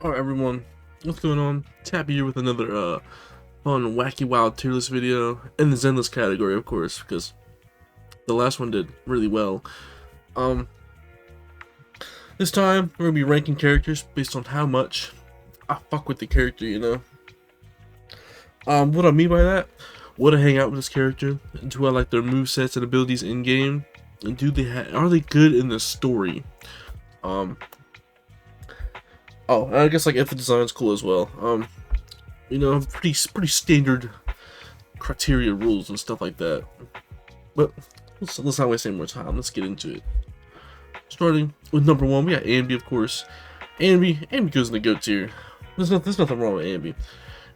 Alright everyone, what's going on? Tappy here with another fun, wacky, wild tier list video in the Zenless category, of course, because the last one did really well. This time we're gonna be ranking characters based on how much I fuck with the character, you know. What I mean by that, would I hang out with this character? Do I like their movesets and abilities in game? And are they good in the story? Oh, and I guess like if the design's cool as well. You know, pretty standard criteria rules and stuff like that. But let's not waste any more time. Let's get into it. Starting with number one, we got Ambi, of course. Ambi goes in the GOAT tier. There's nothing wrong with Ambi.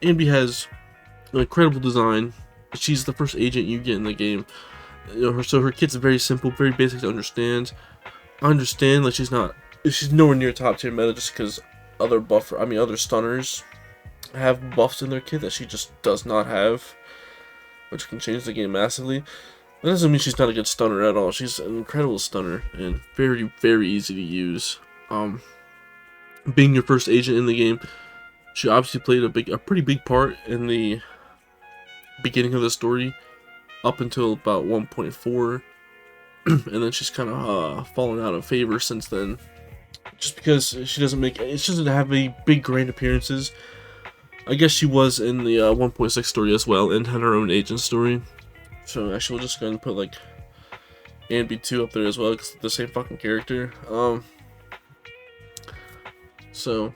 Ambi has an incredible design. She's the first agent you get in the game. You know, so her kit's very simple, very basic to understand. I understand like she's nowhere near top tier meta just because other stunners have buffs in their kit that she just does not have, which can change the game massively. That doesn't mean she's not a good stunner at all. She's an incredible stunner and very, very easy to use. Being your first agent in the game, she obviously played a pretty big part in the beginning of the story up until about 1.4, and then she's kind of fallen out of favor since then. Just because she doesn't have any big grand appearances. I guess she was in the 1.6 story as well, and had her own agent story. So actually, we'll just go and put like Ambi 2 up there as well, because the same fucking character. So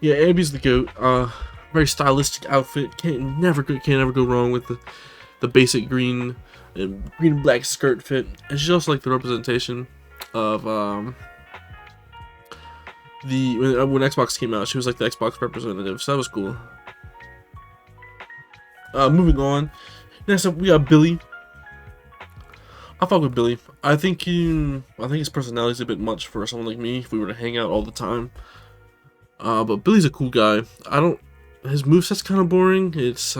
yeah, Ambi's the GOAT. Very stylistic outfit. Can't never go wrong with the basic green and black skirt fit, and she's also like the representation of when Xbox came out. She was like the Xbox representative, so that was cool. Moving on. Next up, we got Billy. I fuck with Billy. I think his personality is a bit much for someone like me if we were to hang out all the time. But Billy's a cool guy. His moveset's kind of boring. It's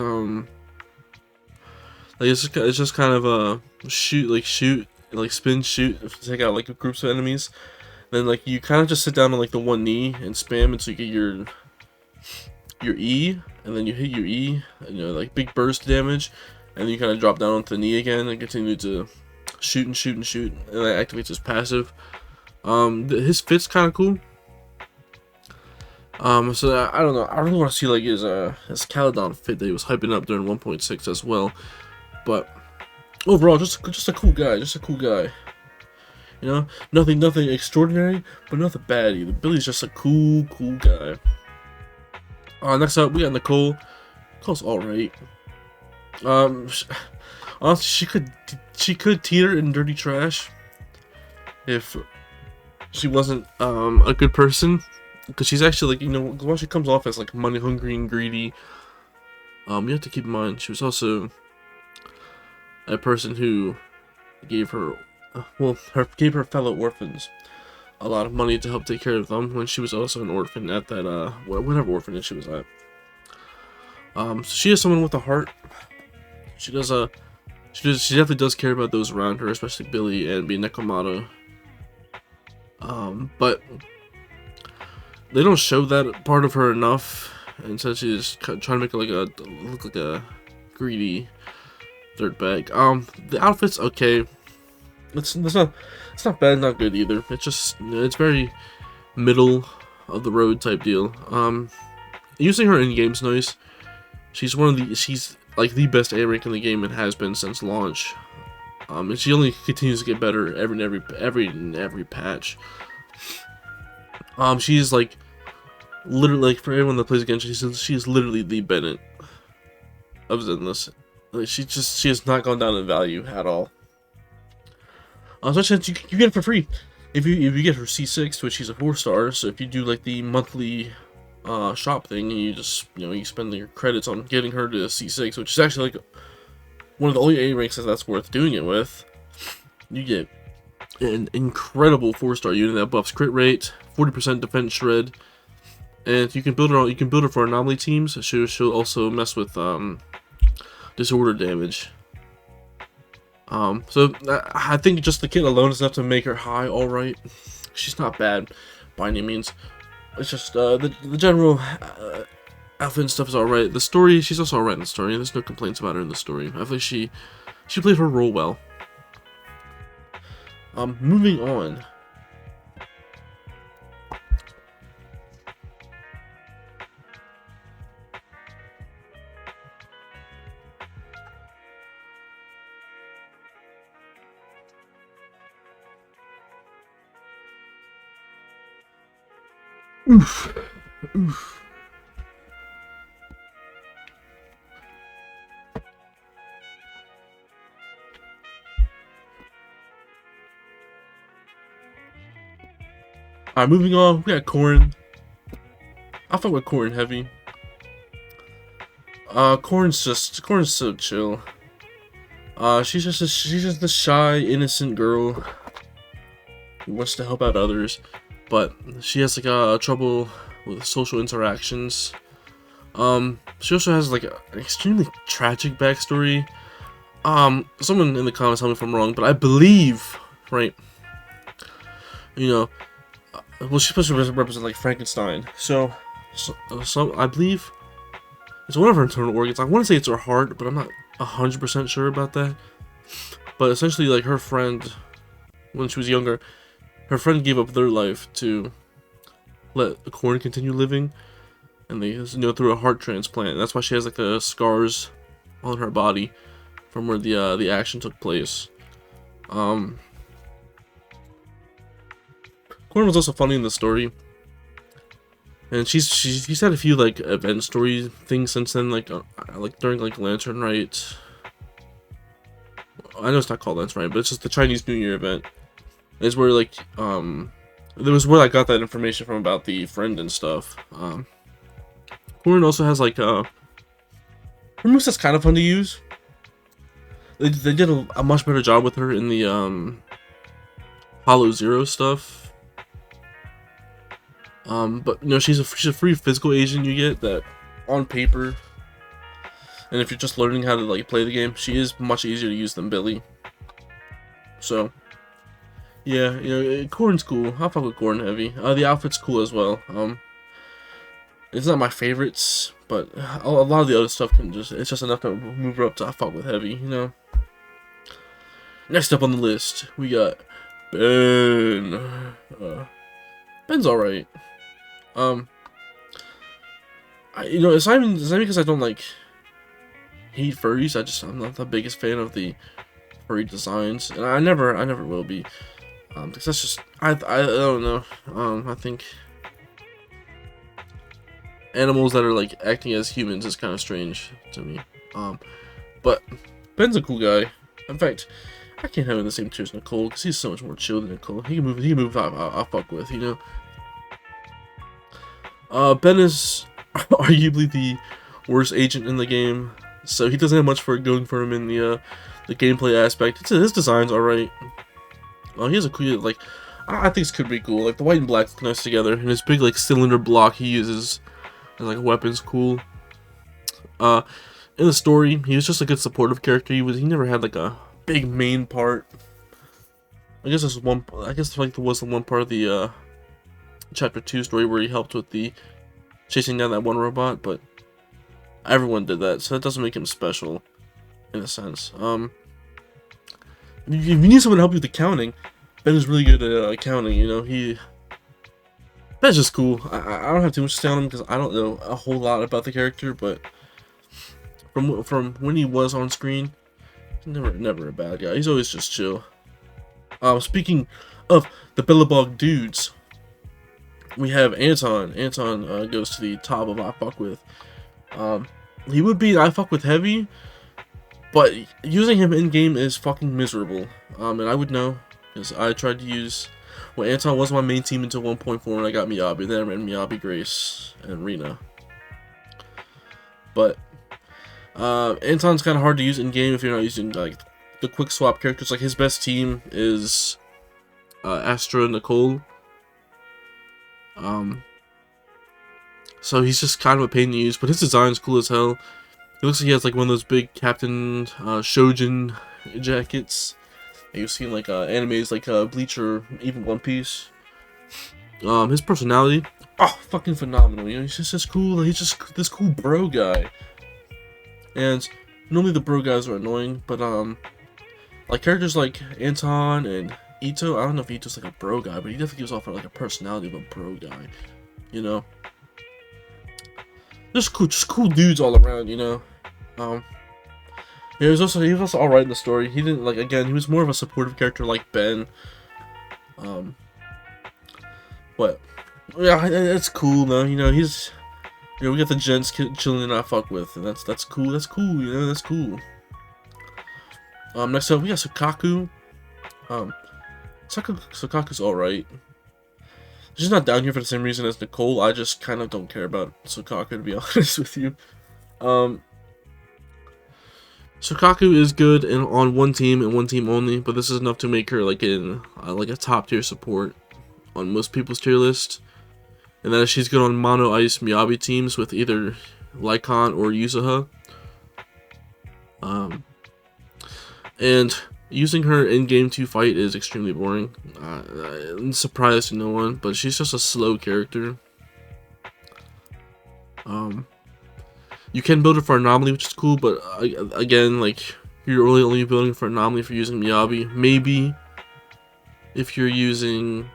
it's just kind of a shoot, spin, shoot, take out like groups of enemies. Then like you kind of just sit down on like the one knee and spam until you get your E, and then you hit your E, and you know, like big burst damage, and then you kind of drop down onto the knee again and continue to shoot, and that activates his passive. His fit's kind of cool. So I don't know. I really want to see like his Caledon fit that he was hyping up during 1.6 as well. But overall, just a cool guy. Just a cool guy. You know, nothing extraordinary, but nothing bad either. Billy's just a cool guy. Next up, we got Nicole. Nicole's alright. Honestly, she could teeter in dirty trash if she wasn't a good person, because she's actually like, you know, while she comes off as like money hungry and greedy, you have to keep in mind she was also a person who gave her fellow orphans a lot of money to help take care of them when she was also an orphan at that whatever orphanage she was at. So she is someone with a heart. She definitely does care about those around her, especially Billy and Nekomato. But they don't show that part of her enough, and so she's trying to make it look like a greedy dirtbag. The outfit's okay. It's not bad, not good either. It's very middle of the road type deal. Using her in game's nice. She's like the best A rank in the game and has been since launch. And she only continues to get better every patch. She's like literally, like, for everyone that plays against her, she's literally the Bennett of Zenless. Like, she has not gone down in value at all. Especially since you get it for free if you get her C6, which she's a 4-star. So if you do like the monthly shop thing, and you just, you know, you spend your credits on getting her to C6, which is actually like one of the only A ranks that's worth doing it with, you get an incredible 4-star unit that buffs crit rate, 40% defense shred, and you can build her for anomaly teams. She'll also mess with disorder damage. So I think just the kit alone is enough to make her high alright. She's not bad by any means. it's just the general outfit and stuff is alright. The story, she's also alright in the story. There's no complaints about her in the story. I feel like she played her role well. Moving on. Oof. Oof. Alright, moving on. We got Corrin. I fuck with Corrin heavy. Corrin's so chill. She's just the shy, innocent girl who wants to help out others, but she has like trouble with social interactions. She also has like an extremely tragic backstory. Someone in the comments tell me if I'm wrong, but I believe, right? You know, well, she's supposed to represent like Frankenstein. So I believe it's one of her internal organs. I want to say it's her heart, but I'm not 100% sure about that. But essentially, like her friend, when she was younger, her friend gave up their life to let Corrin continue living, and they, through a heart transplant. That's why she has like the scars on her body from where the action took place. Corrin was also funny in the story, and she's had a few like event story things since then, like during like Lantern Rite. I know it's not called Lantern Rite, but it's just the Chinese New Year event. Is where like there was where I got that information from about the friend and stuff. Corrin also has like her moveset's kind of fun to use. They did a much better job with her in the Hollow Zero stuff. But you know, she's a free physical agent you get that on paper, and if you're just learning how to like play the game, she is much easier to use than Billy. So yeah, you know, Corrin's cool. I fuck with Corrin heavy. The outfit's cool as well. It's not my favorites, but a lot of the other stuff it's just enough to move her up to I fuck with heavy, you know. Next up on the list, we got Ben. Ben's alright. You know, it's not because I don't like hate furries. I'm not the biggest fan of the furry designs, and I never will be. Because that's just I don't know. I think animals that are like acting as humans is kind of strange to me. But Ben's a cool guy. In fact, I can't have him in the same tier as Nicole because he's so much more chill than Nicole. He can move. I fuck with, you know. Ben is arguably the worst agent in the game, so he doesn't have much going for him in the gameplay aspect. His design's alright. He has a cool, like, I think this could be cool. Like, the white and black look nice together, and his big, like, cylinder block he uses as, like, weapon's cool. In the story, he was just a good supportive character. He never had, like, a big main part. I guess like, there was the one part of the, Chapter 2 story where he helped with the chasing down that one robot, but everyone did that, so that doesn't make him special, in a sense. If you need someone to help you with accounting, Ben is really good at accounting, you know. Ben's just cool. I don't have too much to say on him because I don't know a whole lot about the character, but from when he was on screen, he's never a bad guy. He's always just chill. Speaking of the Billabong dudes, we have Anton. Anton goes to the top of I fuck with. He would be I fuck with heavy, but using him in game is fucking miserable. And I would know because I tried to use. Well, Anton was my main team until 1.4 when I got Miyabi. Then I ran Miyabi, Grace, and Rina. But Anton's kind of hard to use in game if you're not using like the quick swap characters. Like his best team is Astra and Nicole. So he's just kind of a pain to use, but his design's cool as hell. It looks like he has like one of those big Captain Shojin jackets that you've seen like animes like Bleach or even One Piece. His personality, oh, fucking phenomenal. You know, he's just cool. He's just this cool bro guy. And normally the bro guys are annoying, but like characters like Anton and Ito. I don't know if Ito's like a bro guy, but he definitely gives off like a personality of a bro guy. You know, just cool dudes all around. You know, he was also all right in the story. He didn't like again. He was more of a supportive character like Ben. But yeah, it's cool though. You know, he's we got the gents chilling and I fuck with, and that's cool. That's cool. You know, that's cool. Next up we got Sukaku. Sukaku's all right. She's not down here for the same reason as Nicole. I just kind of don't care about Sukaku, to be honest with you. Sukaku is good on one team and one team only, but this is enough to make her like like a top tier support on most people's tier list. And then she's good on Mono Ice Miyabi teams with either Lycon or Yuzuha. And using her in game 2 fight is extremely boring. I'm surprised to no one, but she's just a slow character. You can build it for Anomaly, which is cool, but again, like, you're really only building for Anomaly for using Miyabi. Maybe if you're using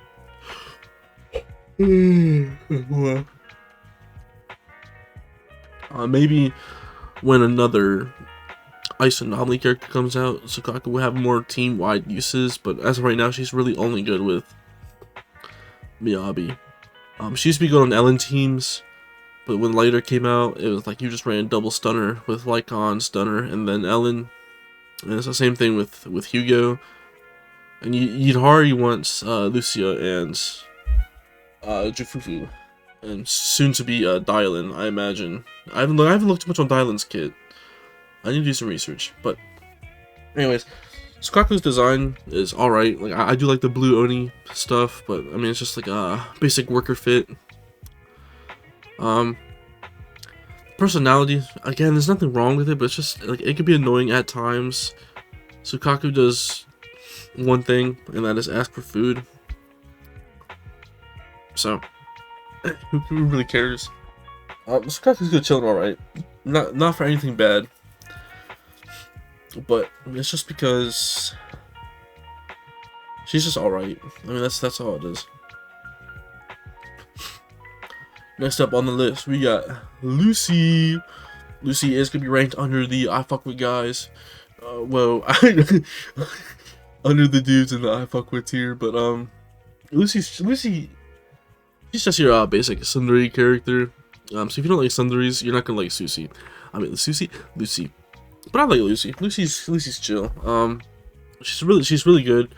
maybe when another Ice Anomaly character comes out, Sukaku will have more team-wide uses, but as of right now, she's really only good with Miyabi. She used to be good on Ellen teams, but when Lighter came out, it was like you just ran double stunner with Lycon, stunner, and then Ellen. And it's the same thing with Hugo. And Yidhari wants Lucia and Jufufu, and soon to be Dylan, I imagine. I haven't looked too much on Dylan's kit. I need to do some research, but anyways, Sukaku's design is all right. Like I do like the blue Oni stuff, but I mean it's just like a basic worker fit. Personality, again, there's nothing wrong with it, but it's just like it could be annoying at times. Sukaku does one thing, and that is ask for food. So, who really cares? Sukaku's good chilling, all right. Not for anything bad, but it's just because she's just all right. I mean, that's all it is. Next up on the list, we got Lucy. Lucy is gonna be ranked under the I fuck with guys. Well, under the dudes in the I fuck with tier, but Lucy, she's just your basic Sundari character. So if you don't like Sundaris, you're not gonna like Susie. I mean, Lucy. But I like Lucy. Lucy's chill. She's really good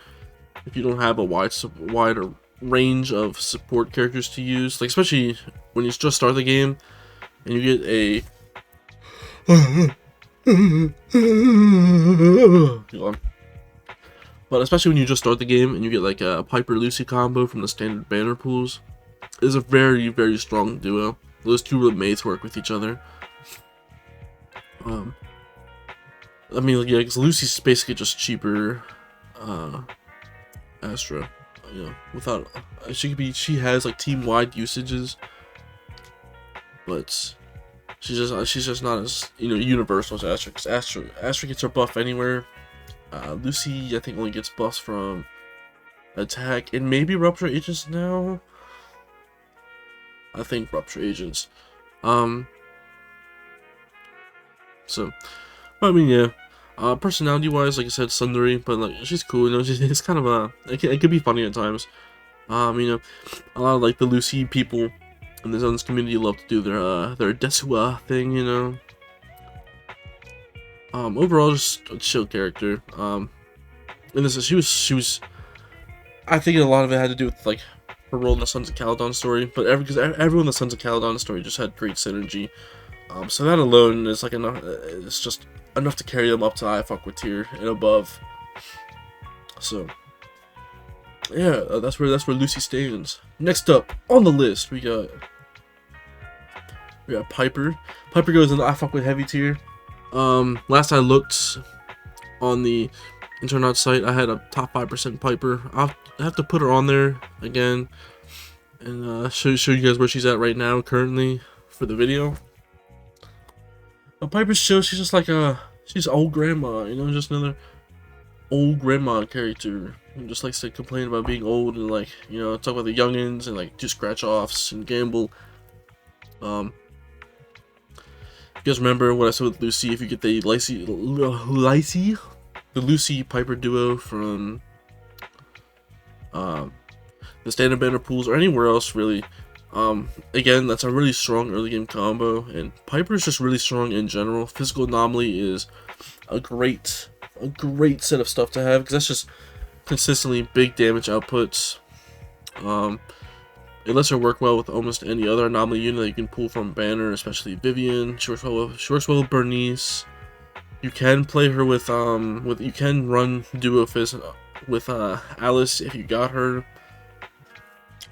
if you don't have a wider range of support characters to use, like especially when you just start the game and you get a but especially when you just start the game and you get like a Piper Lucy combo from the standard banner pools, is a very, very strong duo. Those two real mates work with each other. I mean, yeah, because Lucy's basically just cheaper Astra. You know, without she has like team-wide usages, but she's just not as, you know, universal as Astra. Because Astra gets her buff anywhere. Lucy, I think, only gets buffs from attack and maybe rupture agents now. I think rupture agents. So, I mean, yeah. Personality-wise, like I said, Sundari, but like she's cool. You know, it's kind of it could be funny at times. You know, a lot of like the Lucy people in the Zones community love to do their Desua thing. You know. Overall, just a chill character. And this she was. I think a lot of it had to do with like her role in the Sons of Caledon story, but because everyone in the Sons of Caledon story just had great synergy. So that alone is like enough. It's just enough to carry them up to I fuck with tier and above. So yeah, that's where Lucy stands. Next up on the list, we got Piper. Piper goes in the I fuck with heavy tier. Last I looked on the internet site, I had a top 5% Piper. I have to put her on there again. and show you guys where she's at right now currently for the video. Piper's chill. She's just like she's old grandma, you know, just another old grandma character who just likes to complain about being old and, like, you know, talk about the youngins and like do scratch offs and gamble. You guys remember what I said with Lucy? If you get the Lucy Piper duo from the standard banner pools or anywhere else really, again, that's a really strong early game combo, and Piper's just really strong in general. Physical Anomaly is a great set of stuff to have because that's just consistently big damage outputs. It lets her work well with almost any other anomaly unit that you can pull from banner, especially Vivian. She works well with Bernice. You can play her with you can run duo fizz with Alice if you got her.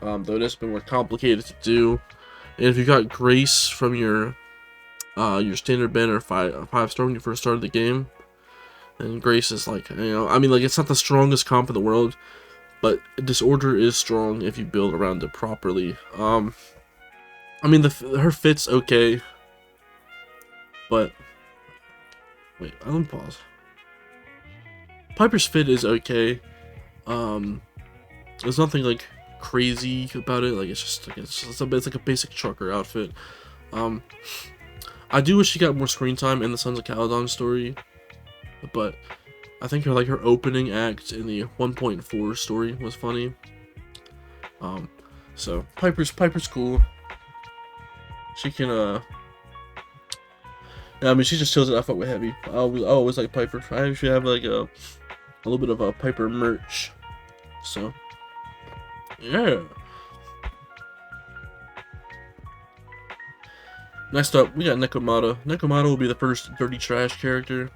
Though that's been more complicated to do. And if you got Grace from your standard banner 5-star when you first started the game, and Grace is like, you know, I mean, like, it's not the strongest comp in the world, but Disorder is strong if you build around it properly. I mean, her fit's okay, but wait, let me pause. Piper's fit is okay. There's nothing like crazy about it. Like, it's like a basic trucker outfit. I do wish she got more screen time in the Sons of Caledon story, but I think her opening act in the 1.4 story was funny. So Piper's cool. She can yeah, I mean, she just chills it. I fuck with Heavy. I always like Piper. I actually have like a little bit of a Piper merch. So yeah. Next up, we got Nekomata. Nekomata will be the first Dirty Trash character.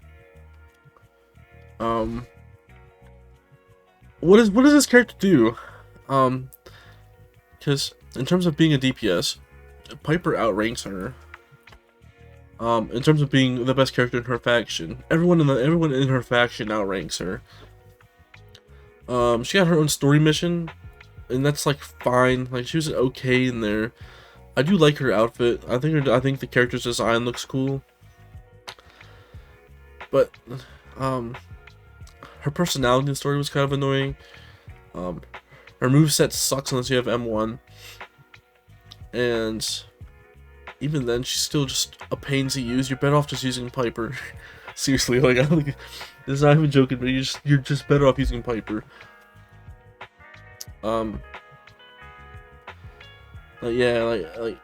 What does this character do? Because in terms of being a DPS, Piper outranks her. In terms of being the best character in her faction, everyone in her faction outranks her. She got her own story mission, and that's like fine. Like, she was okay in there. I do like her outfit. I think the character's design looks cool. But her personality in the story was kind of annoying. Her moveset sucks unless you have M1. And even then, she's still just a pain to use. You're better off just using Piper. Seriously, like, I think this is not even joking, but you're just better off using Piper. Yeah, like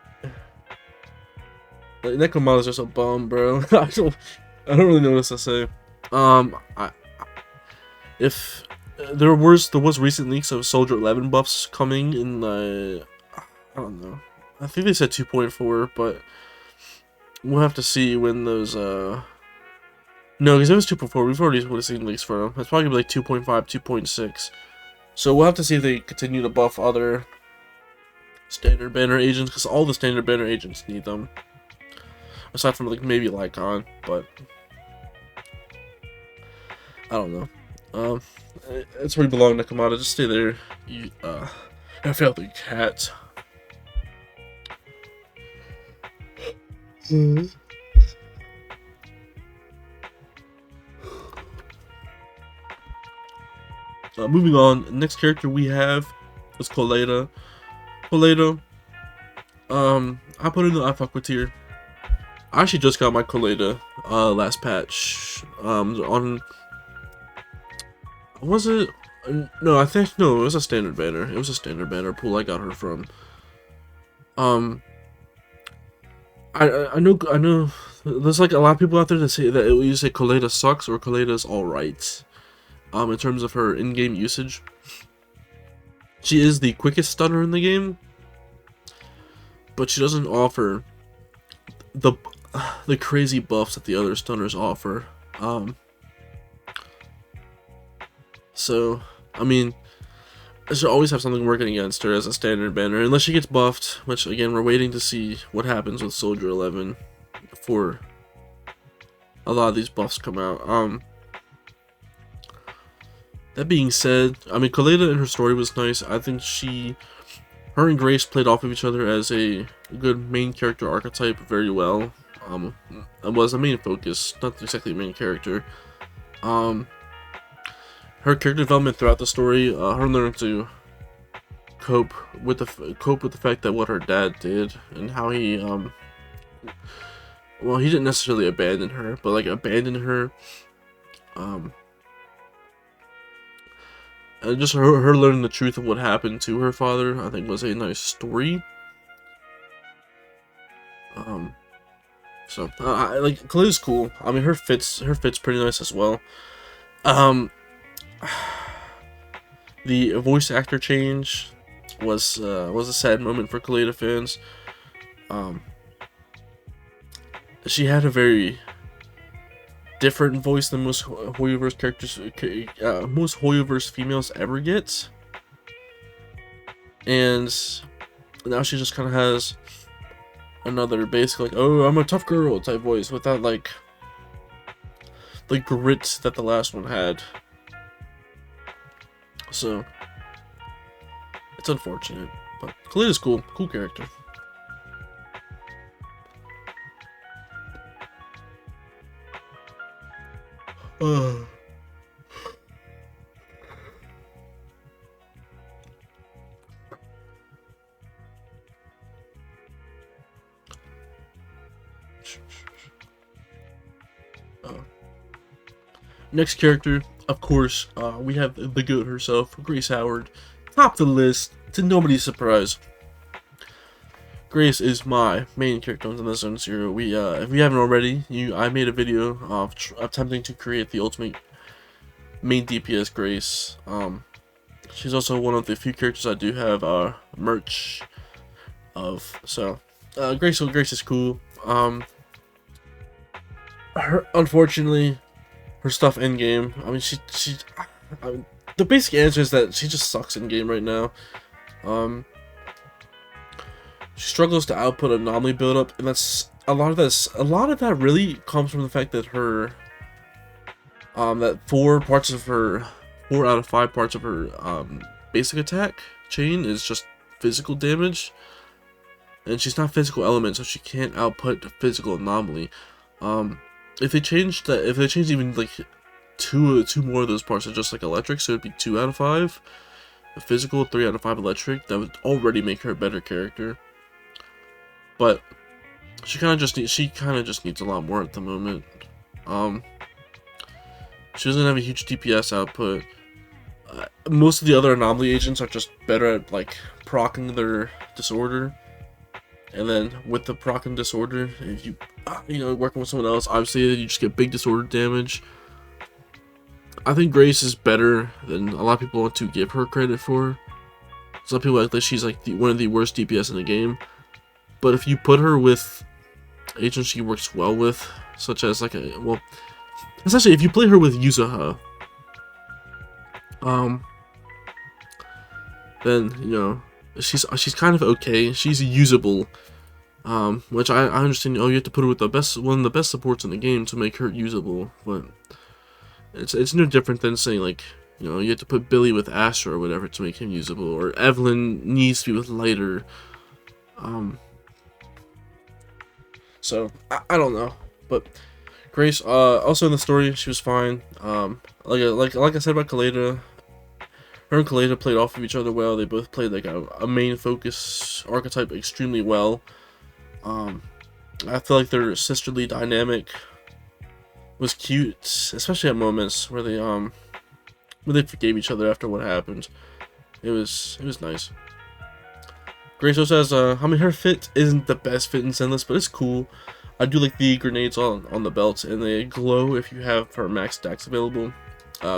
Nekomata's just a bum, bro. I don't really know what else to say. If there was recent leaks of Soldier 11 buffs coming in the, I don't know. I think they said 2.4, but we'll have to see when those no, because it was 2.4. We've already seen leaks for them. It's probably gonna be like 2.5, 2.6. So we'll have to see if they continue to buff other standard banner agents, because all the standard banner agents need them. Aside from, like, maybe Lycon, but I don't know. It's where you belong, Nekomata. Just stay there. You I failed the cat. Moving on, next character we have is Coleta. Coleta, I put in the I fuck with tier. I actually just got my Coleta last patch. On, was it? No, I think no. It was a standard banner. It was a standard banner pool I got her from. I know. There's like a lot of people out there that say that you say Coleta sucks or Coleta's alright. In terms of her in-game usage, she is the quickest stunner in the game, but she doesn't offer the crazy buffs that the other stunners offer. So I mean, she'll always have something working against her as a standard banner, unless she gets buffed, which again we're waiting to see what happens with Soldier 11 before a lot of these buffs come out. That being said, I mean, Coleta in her story was nice. I think her and Grace played off of each other as a good main character archetype very well. It was a main focus, not exactly a main character. Her character development throughout the story, her learning to cope with the fact that what her dad did and how he well, he didn't necessarily abandon her, but like abandon her. And just her learning the truth of what happened to her father, I think was a nice story. So I like Kaleda's cool. I mean, her fits pretty nice as well. The voice actor change was a sad moment for Kaleda fans. She had a very different voice than most Hoyoverse characters, most Hoyoverse females ever get, and now she just kind of has another basic like, oh, I'm a tough girl type voice without like the grit that the last one had. So it's unfortunate, but Kaleda's cool character. Next character, of course, we have the GOAT herself, Grace Howard. Top of the list, to nobody's surprise. Grace is my main character on the Zone Zero. We, if you haven't already, I made a video of attempting to create the ultimate main DPS Grace. She's also one of the few characters I do have merch of. So, Grace is cool. Unfortunately, her stuff in game. I mean, the basic answer is that she just sucks in game right now. She struggles to output anomaly buildup, and that's a lot of that really comes from the fact that her that 4 out of 5 parts of her basic attack chain is just physical damage, and she's not physical element, so she can't output the physical anomaly. If they changed even like two more of those parts are just like electric, so it'd be 2 out of 5 physical, 3 out of 5 electric. That would already make her a better character. But she kind of just needs a lot more at the moment. She doesn't have a huge DPS output. Most of the other anomaly agents are just better at like proccing their disorder. And then with the proc and disorder, if you working with someone else, obviously you just get big disorder damage. I think Grace is better than a lot of people want to give her credit for. Some people act like she's like one of the worst DPS in the game. But if you put her with agents she works well with, such as like essentially if you play her with Yuzuha, then she's kind of okay. She's usable, which I understand. You have to put her with one of the best supports in the game to make her usable, but it's no different than saying like you have to put Billy with Astra or whatever to make him usable, or Evelyn needs to be with Lighter. So I don't know, but Grace also in the story she was fine. Like I said about Kaleda. Her and Kaleda played off of each other well. They both played like a main focus archetype extremely well. I feel like their sisterly dynamic was cute, especially at moments where they forgave each other after what happened. It was nice. Grace also has her fit isn't the best fit in Zenless, but it's cool. I do like the grenades on the belt, and they glow if you have her max stacks available.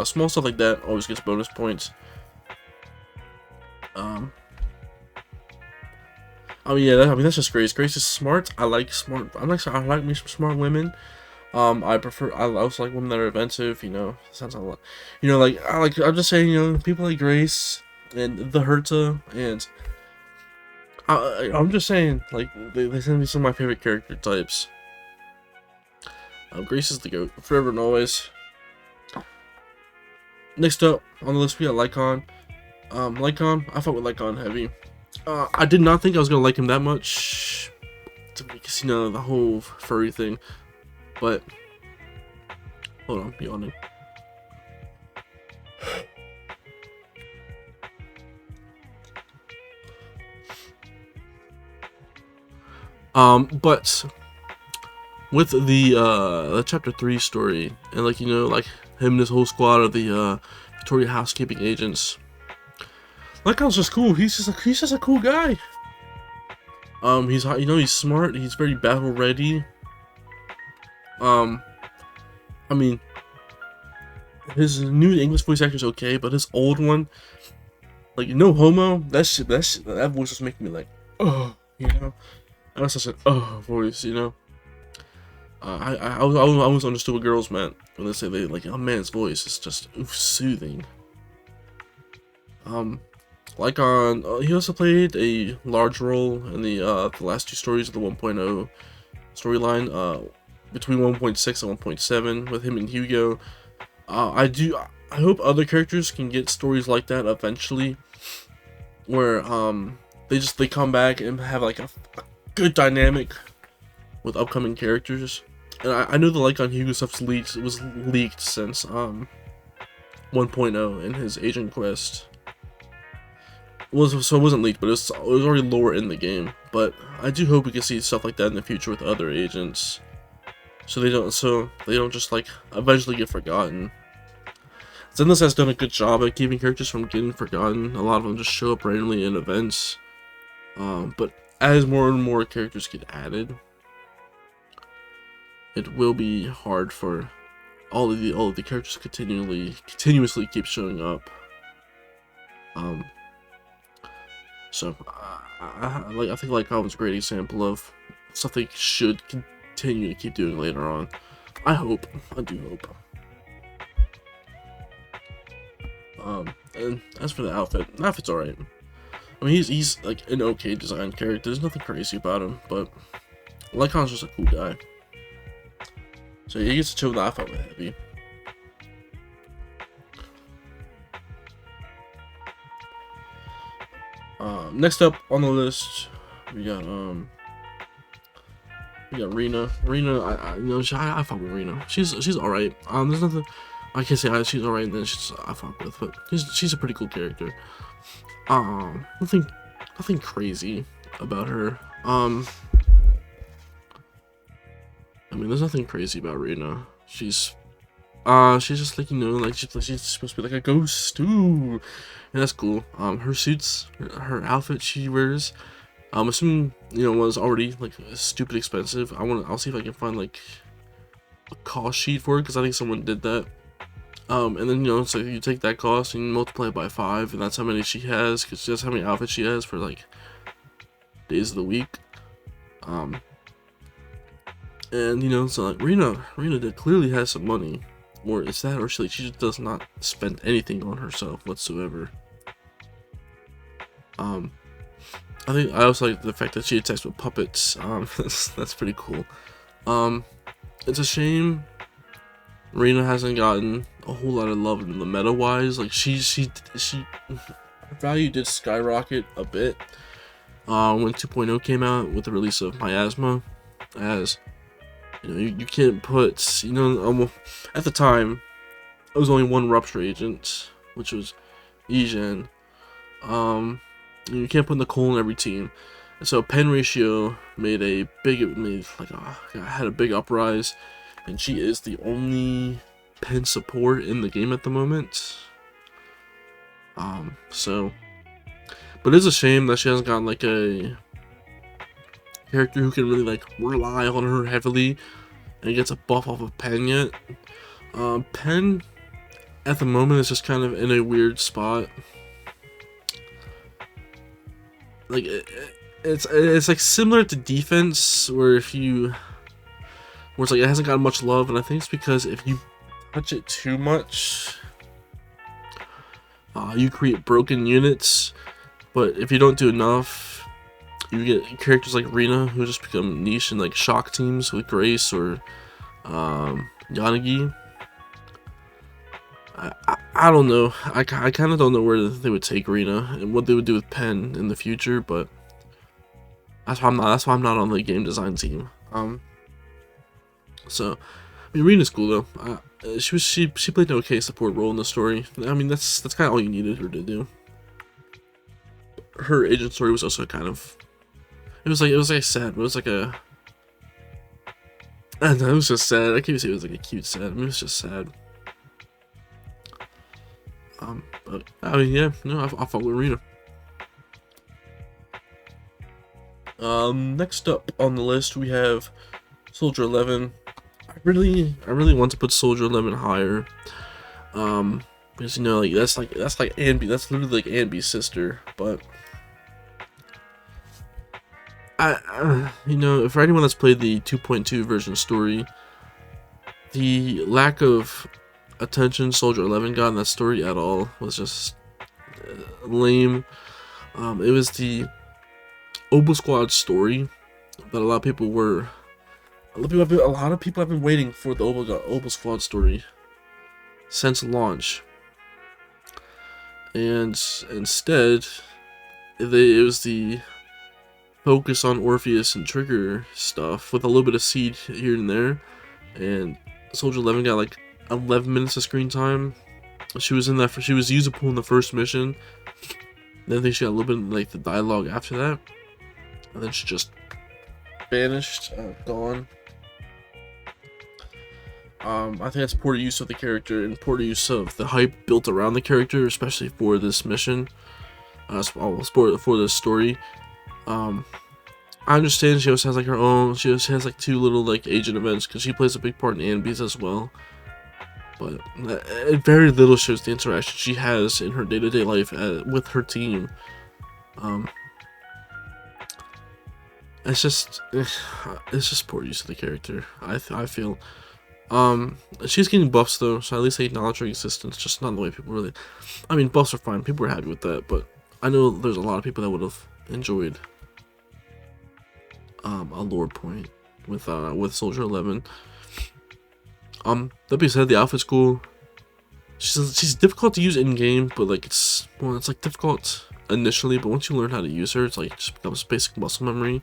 Small stuff like that always gets bonus points. That's just Grace. Grace is smart. I like smart. I like me some smart women. I also like women that are inventive. Sounds a lot. I'm just saying. People like Grace and the Herta, and I'm just saying. Like they tend to be some of my favorite character types. Grace is the GOAT forever and always. Next up on the list we got Lycon. Lycon, I fought with Lycon heavy. I did not think I was gonna like him that much, because, you know, the whole furry thing. But hold on, yawning. But with the chapter 3 story, and, like, you know, like him and his whole squad of the Victoria housekeeping agents, Lycon's just cool. He's just a cool guy. He's, you know, he's smart. He's very battle ready. I mean, his new English voice actor is okay, but his old one, like, no homo, that voice was making me like, oh, you know, that was such an voice, you know. I always understood what girls meant when they say they like a man's voice is just soothing. Lycon, he also played a large role in the last 2 stories of the 1.0 storyline, between 1.6 and 1.7 with him and Hugo. I hope other characters can get stories like that eventually, where they come back and have like a good dynamic with upcoming characters. And I know the Lycon Hugo stuff was leaked since 1.0 in his Agent Quest. So it wasn't leaked, but it was already lore in the game. But I do hope we can see stuff like that in the future with other agents, so they don't just like eventually get forgotten. ZZZ has done a good job at keeping characters from getting forgotten. A lot of them just show up randomly in events. But as more and more characters get added, it will be hard for all of the characters to continuously keep showing up. So I think Lycon was a great example of stuff they should continue to keep doing later on. I do hope. And as for the outfit's alright. I mean, he's like an okay designed character. There's nothing crazy about him, but Lycon's just a cool guy. So he gets to chill with the outfit with Heavy. Next up on the list, we got Rena. Rena, I fuck with Rena. She's alright. There's nothing I can't say she's alright, and then I fuck with, but she's a pretty cool character. Nothing crazy about her. I mean, there's nothing crazy about Rena. She's just like, you know, like she's supposed to be like a ghost too, and that's cool. Her suits, her outfit she wears, I'm assuming, you know, was already like stupid expensive. I'll see if I can find like a cost sheet for it, because I think someone did that. And then, you know, so you take that cost and you multiply it by 5, and that's how many she has, because that's how many outfits she has for like days of the week. And, you know, so like Rena clearly has some money, or it's that, or she just does not spend anything on herself whatsoever. I also like the fact that she attacks with puppets. That's pretty cool. It's a shame Rena hasn't gotten a whole lot of love in the meta wise. Like her value did skyrocket a bit when 2.0 came out with the release of Miasma, as you know, you can't put, you know, at the time it was only one Rupture agent, which was Egen. You can't put Nicole in every team, and so pen ratio had a big uprise, and she is the only pen support in the game at the moment. But it's a shame that she hasn't gotten like a character who can really like rely on her heavily and gets a buff off of Pen yet. Pen at the moment is just kind of in a weird spot. Like it's like similar to defense, where it's like it hasn't gotten much love, and I think it's because if you touch it too much, you create broken units. But if you don't do enough, you get characters like Rena who just become niche in like shock teams with Grace or Yanagi. I don't know. I kind of don't know where they would take Rena and what they would do with Pen in the future, but that's why I'm not on the game design team. So I mean, Rena's cool though. She played an okay support role in the story. I mean, that's kind of all you needed her to do. Her agent story was also kind of, it was like sad. It was like a, I don't know, it was just sad. I can't say it was like a cute sad. I mean, it was just sad. But I mean, yeah, no, I follow Rena. Next up on the list we have Soldier 11. I really want to put Soldier 11 higher. Because you know, like that's like Anby. That's literally like Anby's sister. But you know, for anyone that's played the 2.2 version story, the lack of attention Soldier 11 got in that story at all was just lame. It was the Obo Squad story that a lot of people have been waiting for the Obo Squad story since launch, and instead, it was the focus on Orpheus and Trigger stuff with a little bit of Seed here and there, and Soldier 11 got like 11 minutes of screen time. She was usable in the first mission. Then I think she got a little bit of, like, the dialogue after that, and then she just vanished, gone. I think that's poor use of the character and poor use of the hype built around the character, especially for this mission, for this story. I understand she also has like her own. She has like 2 little like agent events because she plays a big part in Anby's as well. But it very little shows the interaction she has in her day-to-day life with her team. It's just poor use of the character. I feel. She's getting buffs though, so at least they acknowledge her existence. Just not the way people really. I mean, buffs are fine. People are happy with that, but I know there's a lot of people that would have enjoyed a lore point with Soldier 11. That being said, the outfit's cool. She's difficult to use in game, but like it's like difficult initially, but once you learn how to use her, it's like just becomes basic muscle memory.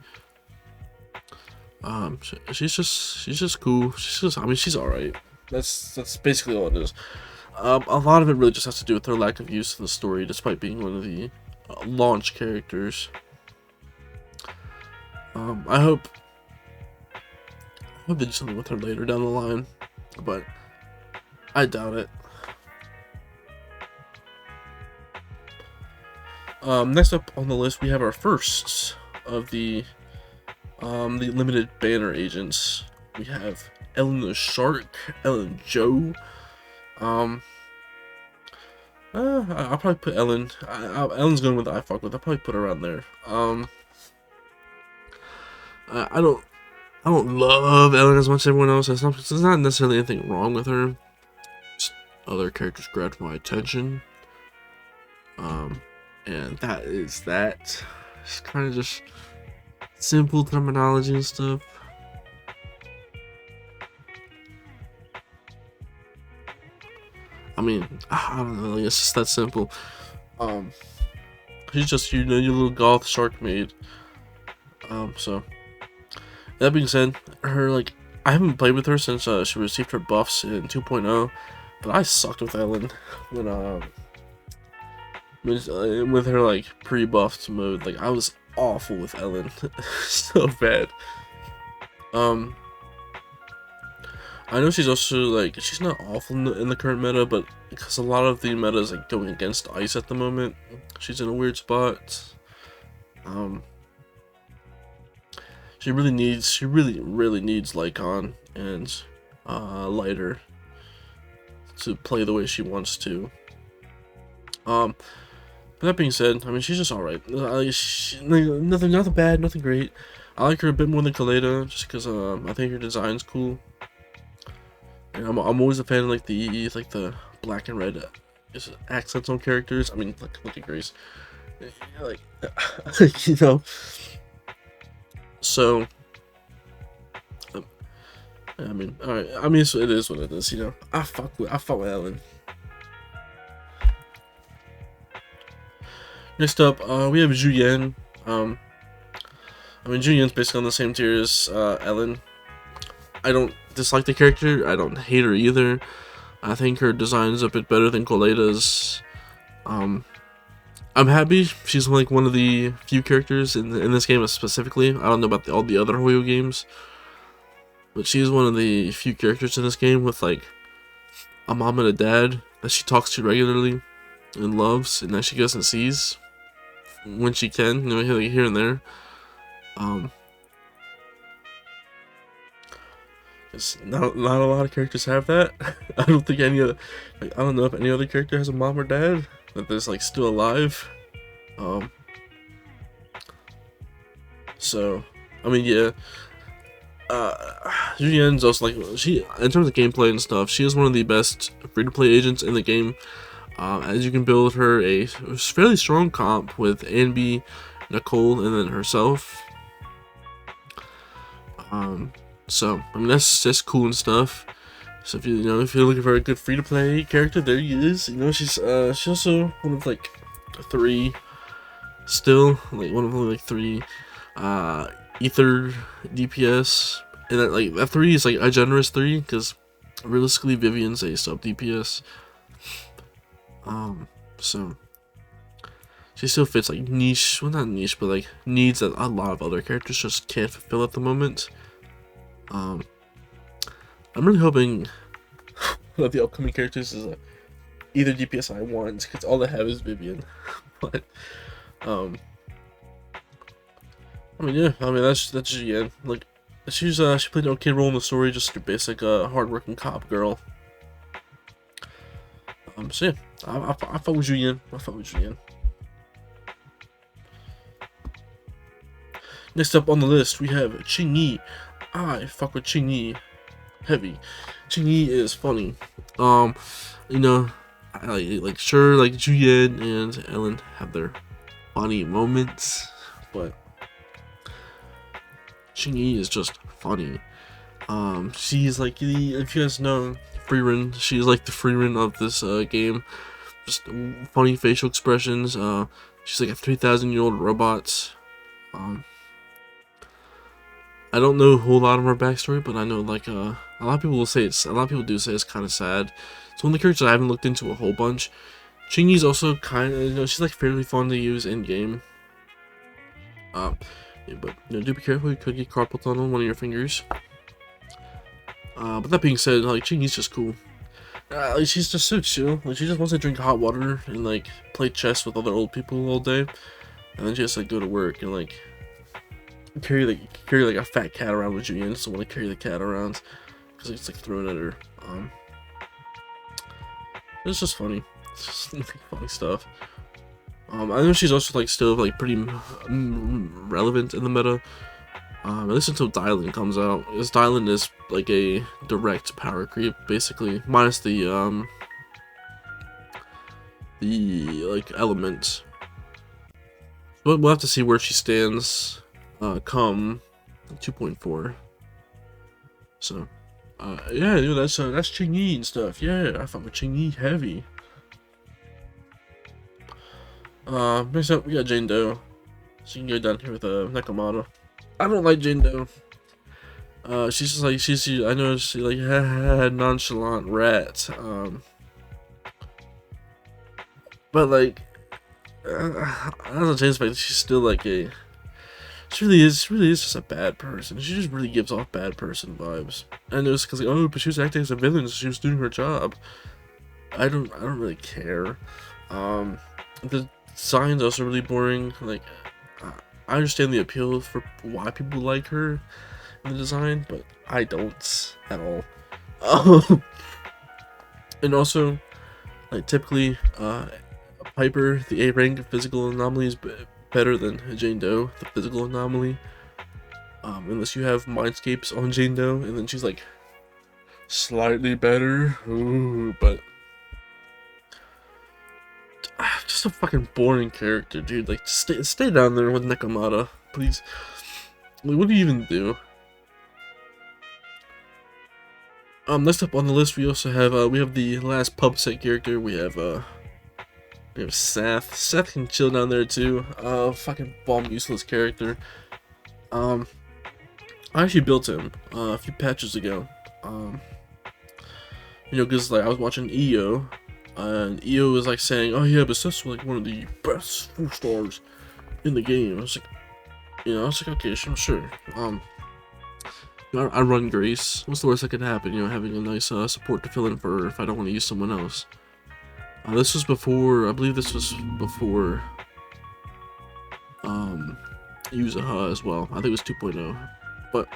She's just cool. I mean, she's alright. That's basically all it is. A lot of it really just has to do with her lack of use of the story, despite being one of the launch characters. I hope they do something with her later down the line, but I doubt it. Next up on the list, we have our first of the limited banner agents. We have Ellen the Shark, Ellen Joe. I'll probably put Ellen. Ellen's going with the I fuck with. I'll probably put her around there. I don't love Ellen as much as everyone else. There's not necessarily anything wrong with her. Just other characters grabbed my attention. And that is that. It's kind of just simple terminology and stuff. I mean, I don't know. It's just that simple. She's just your little goth shark maid. So that being said, I haven't played with her since she received her buffs in 2.0, but I sucked with Ellen with her like pre-buffed mode. Like I was awful with Ellen, so bad. I know she's also like she's not awful in the current meta, but because a lot of the meta is like going against ice at the moment, she's in a weird spot. She really needs Lycon and Lighter to play the way she wants to. But that being said, I mean she's just alright. Nothing bad, nothing great. I like her a bit more than Kaleda just because I think her design's cool. And I'm always a fan of like the black and red accents on characters. I mean, look at Grace, like you know. So, I mean, alright. I mean, it is what it is, you know. I fuck with Ellen. Next up, we have Julian. I mean, Julian's basically on the same tier as Ellen. I don't dislike the character. I don't hate her either. I think her design is a bit better than Coleda's. I'm happy she's like one of the few characters in this game specifically. I don't know about all the other Hoyo games, but she's one of the few characters in this game with like a mom and a dad that she talks to regularly and loves, and that she goes and sees when she can, you know, here and there. It's not a lot of characters have that. I don't think any other, like, I don't know if any other character has a mom or dad that is like still alive. So I mean, yeah. Julian's also like, she, in terms of gameplay and stuff, she is one of the best free-to-play agents in the game. As you can build her a fairly strong comp with Anby, Nicole, and then herself. So I mean, that's cool and stuff. So if if you're looking for a good free-to-play character, there he is. You know, she's also one of like three, still like one of only like three ether DPS, and that three is like a generous three, because realistically Vivian's a sub DPS. So she still fits like niche, well not niche, but like needs that a lot of other characters just can't fulfill at the moment. I'm really hoping that the upcoming characters is either DPS I want, because all I have is Vivian. But I mean, yeah, I mean that's yeah, like she played an okay role in the story, just your basic hardworking cop girl. So yeah, I fuck with Julian. I fuck with Julian. Next up on the list, we have Qingyi. I fuck with Qingyi heavy. Qingyi is funny. You know, like sure, like Julian and Ellen have their funny moments, but Qingyi is just funny. She's like if you guys know Freerin, she's like the Freerin of this game. Just funny facial expressions. She's like a 3,000-year-old robot. I don't know a whole lot of her backstory, but I know like a lot of people will say a lot of people do say it's kind of sad. It's one of the characters I haven't looked into a whole bunch. Qingyi's also kind of, she's like fairly fun to use in game. Yeah, but do be careful, you could get carpal tunnel on one of your fingers. But that being said, like Qingyi's just cool. Like, she's just so chill. Like, she just wants to drink hot water and like play chess with other old people all day, and then she has to like go to work and like carry like a fat cat around with Julian. Just want to carry the cat around because it's like thrown at her. It's just funny. It's just like, funny stuff. I know she's also like still like pretty relevant in the meta. At least until Dylan comes out. Because Dylan is like a direct power creep, basically, minus the like element. But we'll have to see where she stands come 2.4. So yeah, dude, that's Qingyi and stuff. Yeah, I fuck with Qingyi heavy. Next up we got Jane Doe. So you can go down here with Nakamata. I don't like Jane Doe. She's just like I know she like nonchalant rat. But like as a Jane's fact, she's still like a. She really is just a bad person. She just really gives off bad person vibes. And it was because like, oh, but she was acting as a villain, so she was doing her job. I don't really care. The design's also really boring. Like, I understand the appeal for why people like her in the design, but I don't at all. And also, like typically, Piper, the A rank physical anomaly is better than Jane Doe, the physical anomaly. Unless you have Mindscapes on Jane Doe, and then she's like slightly better. Ooh, but just a fucking boring character, dude. Like, stay down there with Nakamata, please. Like, what do you even do? Next up on the list, we also have we have the last pub set character. We have We have Seth. Seth can chill down there too. Fucking bomb useless character. I actually built him a few patches ago. You know, because like I was watching EO, and EO was like saying, "Oh yeah, but Seth's like one of the best 4-stars in the game." I was like, okay, sure. I run Grace. What's the worst that could happen? You know, having a nice support to fill in for her if I don't want to use someone else. This was before, I believe this was before Yuzaha as well. I think it was 2.0. But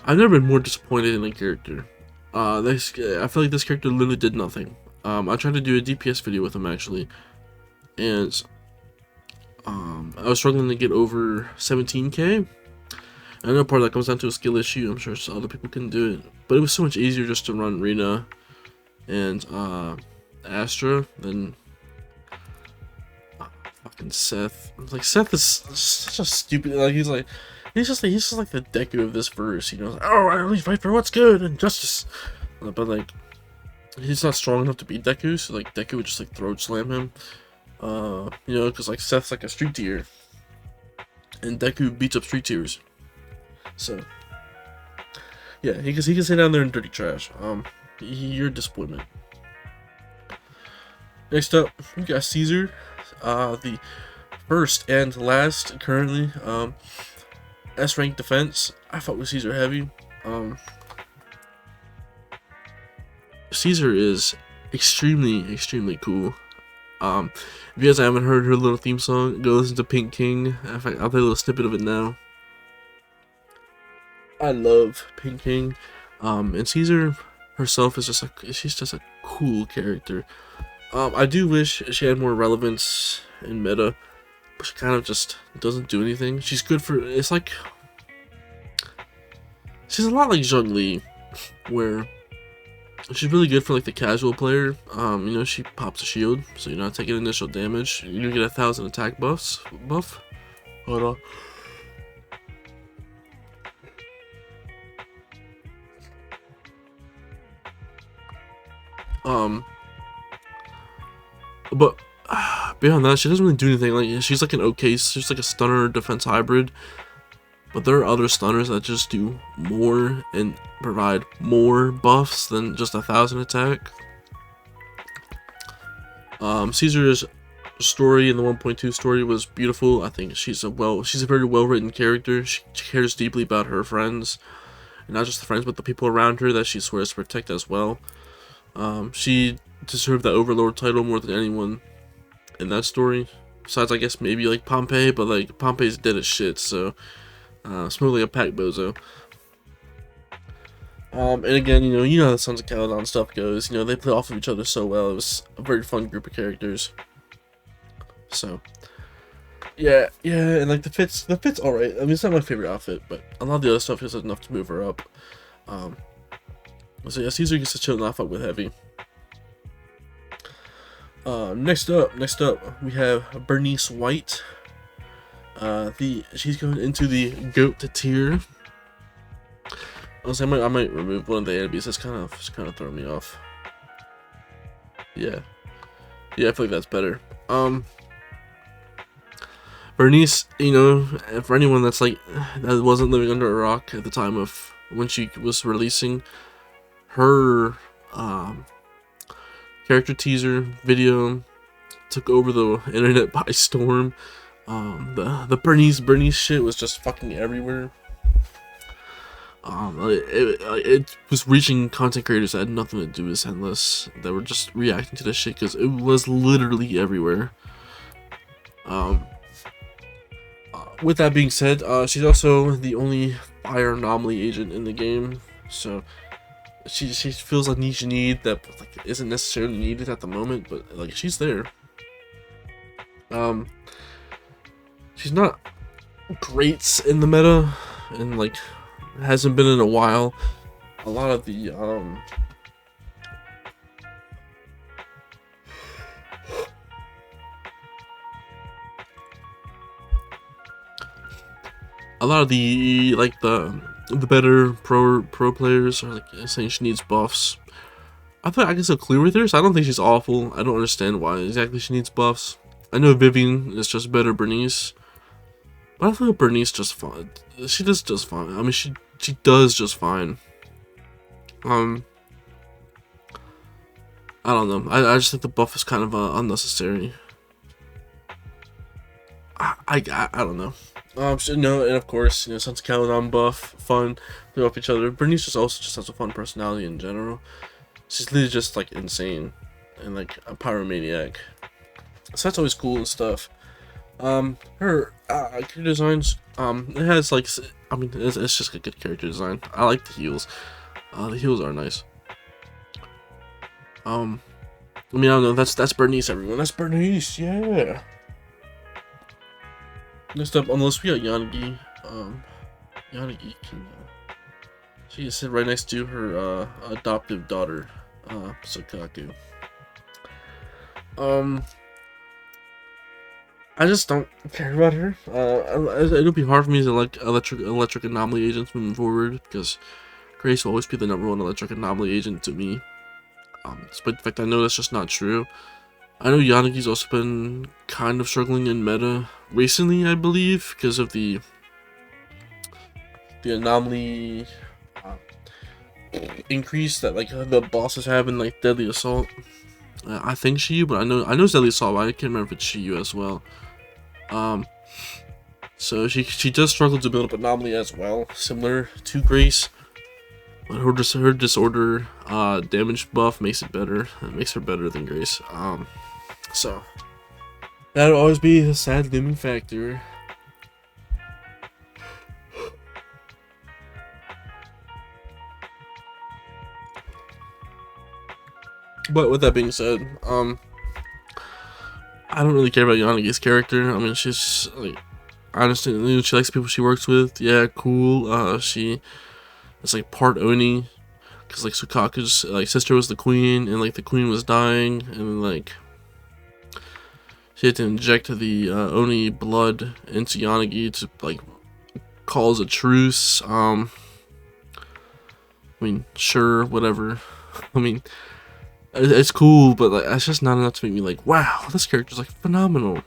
I've never been more disappointed in a character. I feel like this character literally did nothing. I tried to do a DPS video with him actually, and I was struggling to get over 17k. I know part of that comes down to a skill issue. I'm sure other people can do it, but it was so much easier just to run Rena and Astra than fucking Seth. Like Seth is such a stupid. Like he's just like the Deku of this verse. You know, like, oh, I only fight for what's good and justice. But like, he's not strong enough to beat Deku, so like Deku would just like throat slam him. You know, because like Seth's like a street tier, and Deku beats up street tiers. So yeah, he can sit down there in dirty trash. You're a disappointment. Next up, we got Caesar, the first and last currently S rank defense. I fuck with Caesar heavy. Caesar is extremely cool. If you guys haven't heard her little theme song, go listen to Pink King. In fact, I'll play a little snippet of it now. I love Pink King. And Caesar herself is she's just a cool character. I do wish she had more relevance in meta, but she kind of just doesn't do anything. She's good for, it's like, she's a lot like Zhongli, where she's really good for like the casual player. You know, she pops a shield, so you're not taking initial damage. You get 1,000 attack buff. Hold on. But beyond that, she doesn't really do anything. Like, she's like she's like a stunner defense hybrid. But there are other stunners that just do more and provide more buffs than just 1,000 attack. Caesar's story in the 1.2 story was beautiful. I think she's a very well written character. She cares deeply about her friends, and not just the friends, but the people around her that she swears to protect as well. She deserved that Overlord title more than anyone in that story. Besides, I guess maybe like Pompey, but like Pompey's dead as shit, so smooth like a pack bozo. And again, you know how the Sons of Caledon stuff goes. You know, they play off of each other so well. It was a very fun group of characters. So yeah, and like the fit's alright. I mean, it's not my favorite outfit, but a lot of the other stuff is enough to move her up. So yeah, Caesar gets to chill and not fuck with heavy. Next up, we have Bernice White. She's going into the GOAT tier. Honestly, I might remove one of the enemies. That's kind of throwing me off. Yeah, I feel like that's better. Bernice, you know, for anyone that's like that wasn't living under a rock at the time of when she was releasing, her character teaser video took over the internet by storm. The Bernice shit was just fucking everywhere. It was reaching content creators that had nothing to do with Endless, that were just reacting to this shit because it was literally everywhere. With that being said, she's also the only fire anomaly agent in the game, so she feels a niche need that like isn't necessarily needed at the moment, but like she's there. She's not great in the meta, and like hasn't been in a while. A lot of the like the better pro players are like saying she needs buffs. I thought I can still clear with her, so I don't think she's awful. I don't understand why exactly she needs buffs. I know Vivian is just better Bernice, but I feel Bernice just fine. She does just fine. I mean, she does just fine. I don't know. I just think the buff is kind of unnecessary. I don't know. No, and of course, Sons of Caledon buff, fun, they buff each other. Bernice just has a fun personality in general. She's literally just like insane and like a pyromaniac. So that's always cool and stuff. Her character designs, it has like, I mean, it's just a good character design. I like the heels. The heels are nice. I mean, I don't know. That's Bernice, everyone. That's Bernice. Yeah. Next up on the list, we got Yanagi. Yanagi can she can sit right next to her adoptive daughter, Sukaku. I just don't care about her. It'll be hard for me to like electric anomaly agents moving forward because Grace will always be the #1 electric anomaly agent to me. Despite the fact I know that's just not true. I know Yanagi's also been kind of struggling in meta recently, I believe, because of the anomaly increase that like the bosses have in like Deadly Assault. I think Shiyu, but I know it's Deadly Assault, but I can't remember if it's Shiyu as well. So she does struggle to build up anomaly as well, similar to Grace. But her disorder damage buff makes it better. It makes her better than Grace. So that'll always be a sad looming factor. But with that being said, I don't really care about Yanagi's character. I mean, she's like, I understand she likes people she works with. Yeah, cool. She is like part Oni, because like Sukaku's like sister was the queen, and like the queen was dying, and like she had to inject the Oni blood into Yanagi to like cause a truce. I mean, sure, whatever. I mean, it's cool, but like it's just not enough to make me like, wow, this character's like phenomenal.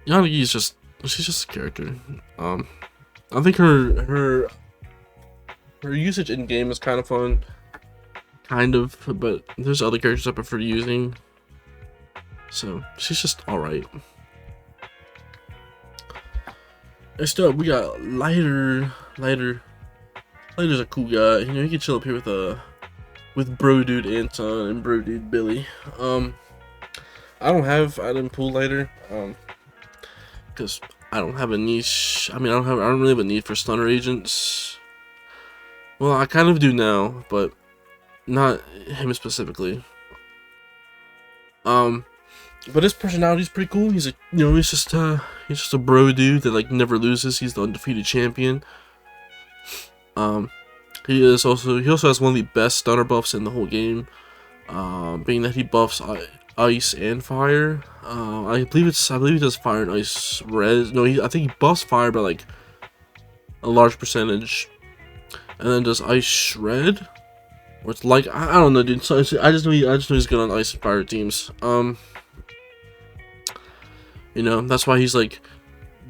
Yanagi is she's just a character. I think her usage in game is kind of fun, but there's other characters I prefer using. So she's just all right. Next up, we got Lighter. Lighter's a cool guy. He can chill up here with Bro Dude Anton and Bro Dude Billy. I didn't pull Lighter, because I don't have a niche. I mean, I don't really have a need for stunner agents. Well, I kind of do now, but not him specifically. But his personality is pretty cool. He's he's just a bro dude that like never loses. He's the undefeated champion. He also has one of the best stunner buffs in the whole game, being that he buffs ice and fire. I believe he does fire and ice res. No, I think he buffs fire by like a large percentage, and then does ice shred. Or it's like I don't know, dude. So I just know he's good on ice and fire teams. That's why he's like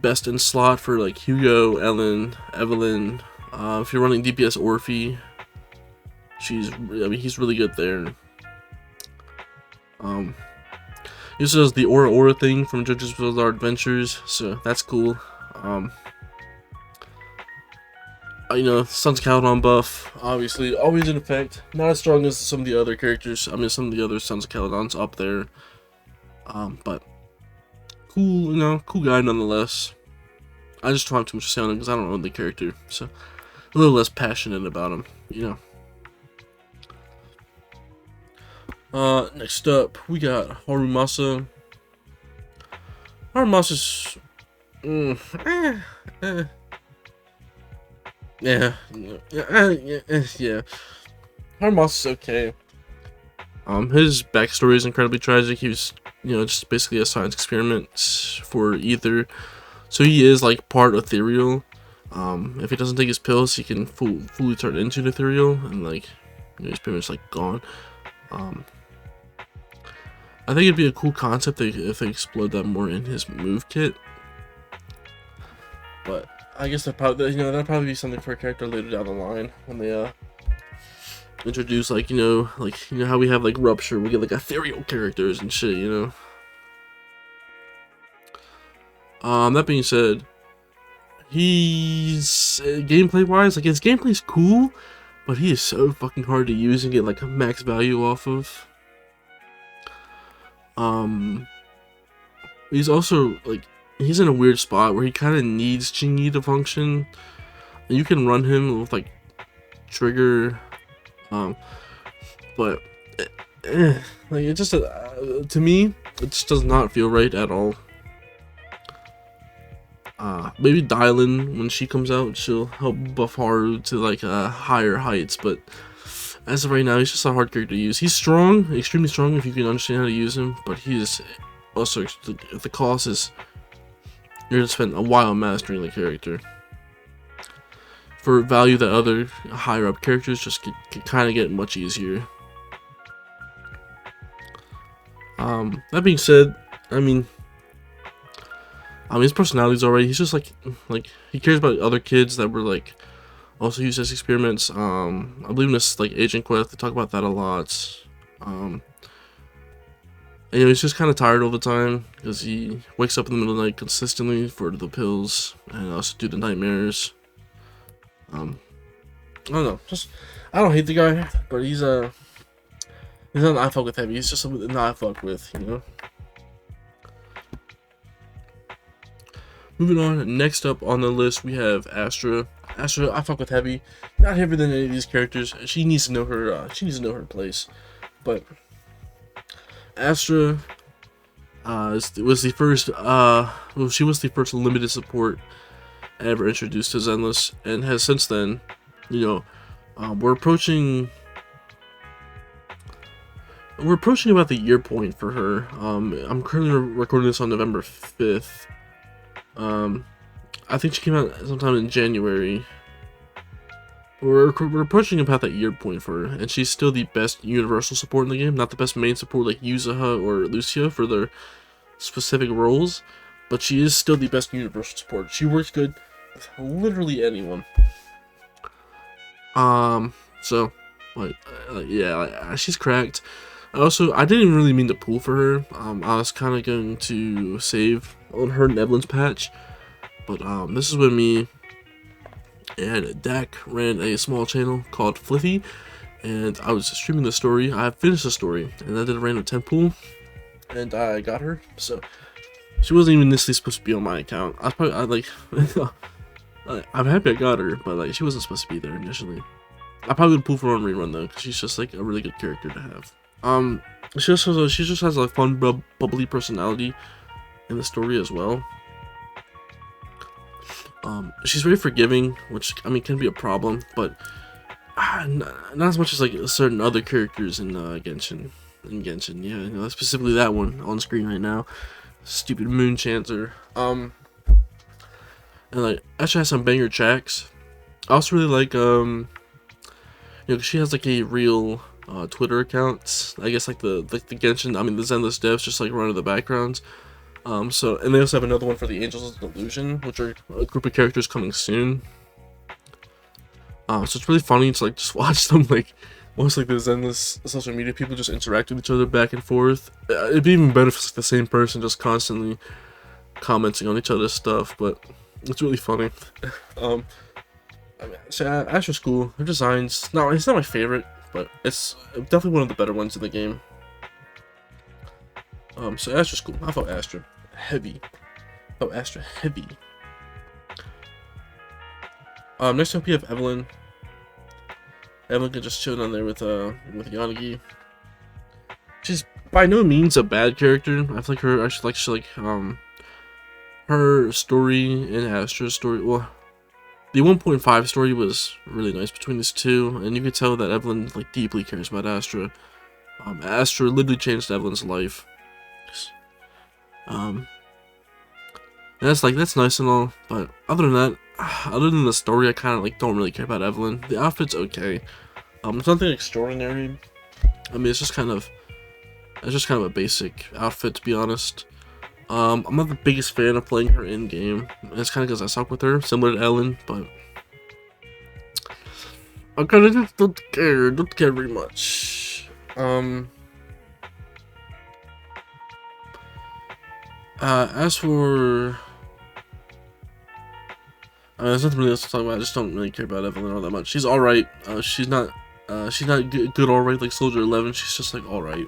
best in slot for like Hugo, Ellen, Evelyn. If you're running DPS Orphe, he's really good there. He also does the Aura thing from JoJo's Bizarre Adventures, so that's cool. Sons of Caledon buff, obviously, always in effect. Not as strong as some of the other characters. I mean, some of the other Sons of Caledon's up there. But cool, cool guy nonetheless. I just don't have too much to say on him because I don't own the character, so a little less passionate about him, Next up, we got Harumasa. Harumasa's... Yeah. Harumasa's okay. His backstory is incredibly tragic. He was, just basically a science experiment for Ether. So he is, like, part ethereal. If he doesn't take his pills, he can fully turn into an ethereal. And, like, he's pretty much like gone. I think it'd be a cool concept if they explored that more in his move kit. But I guess that'd probably be something for a character later down the line when they introduce like how we have like Rupture, we get like ethereal characters and shit, That being said, he's gameplay wise, like his gameplay's cool, but he is so fucking hard to use and get like a max value off of. He's also like, he's in a weird spot where he kind of needs Chingy to function. And you can run him with like trigger, but like it just to me it just does not feel right at all. Maybe Dylan, when she comes out, she'll help buff Haru to like higher heights, but as of right now, he's just a hard character to use. He's strong, extremely strong if you can understand how to use him, but he is also, if the cost is, you're gonna spend a while mastering the character for value that other higher up characters just can kind of get much easier. That being said, I mean his personality's alright. He's just like he cares about other kids that were like also used as experiments. I believe in this like Agent Quest, they talk about that a lot. And he's just kind of tired all the time because he wakes up in the middle of the night consistently for the pills and also do the nightmares. I don't know. I don't hate the guy, but he's not an I fuck with heavy. He's just something that I fuck with, Moving on, next up on the list we have Astra. Astra, I fuck with heavy. Not heavier than any of these characters. She needs to know her. She needs to know her place. But Astra was the first. She was the first limited support ever introduced to Zenless, and has since then, we're approaching. We're approaching about the year point for her. I'm currently recording this on November 5th. I think she came out sometime in January. We're approaching about that year point for her, and she's still the best universal support in the game. Not the best main support like Yuzuha or Lucia for their specific roles, but she is still the best universal support. She works good with literally anyone. She's cracked. I didn't even really mean to pull for her. I was kind of going to save on her and Evelyn's patch, but this is when me and Dak ran a small channel called Fliffy, and I was streaming the story. I finished the story, and I did a random 10 pull, and I got her. So she wasn't even initially supposed to be on my account. I'm happy I got her, but like she wasn't supposed to be there initially. I probably would pull for her on rerun though, because she's just like a really good character to have. She just has a fun, bubbly personality in the story as well. She's very forgiving, which can be a problem, but not as much as like certain other characters in Genshin. Yeah, specifically that one on screen right now, stupid Moon Chancer. And like actually has some banger tracks. I also really like she has like a real Twitter account. I guess like the Genshin, the Zenless devs just like run in the backgrounds. And they also have another one for the Angels of Delusion, which are a group of characters coming soon. So it's really funny to like just watch them like once like the Zenless social media people just interact with each other back and forth. It'd be even better if it's like the same person just constantly commenting on each other's stuff, but it's really funny. Astra's cool. Her designs, it's not my favorite, but it's definitely one of the better ones in the game. So Astra's cool. I thought Astra heavy. Astra heavy. Next up we have Evelyn. Evelyn can just chill down there with Yanagi. She's by no means a bad character. I feel like her story and Astra's story. Well, the 1.5 story was really nice between these two, and you could tell that Evelyn like deeply cares about Astra. Astra literally changed Evelyn's life. And that's nice and all, but other than that, other than the story, I kind of like don't really care about Evelyn. The outfit's okay. It's nothing extraordinary. I mean, it's just kind of a basic outfit, to be honest. I'm not the biggest fan of playing her in game. It's kind of because I suck with her, similar to Ellen, but I kind of just don't care very much. As for, there's nothing really else to talk about. I just don't really care about Evelyn all that much. She's all right. She's not good all right like Soldier 11. She's just like all right.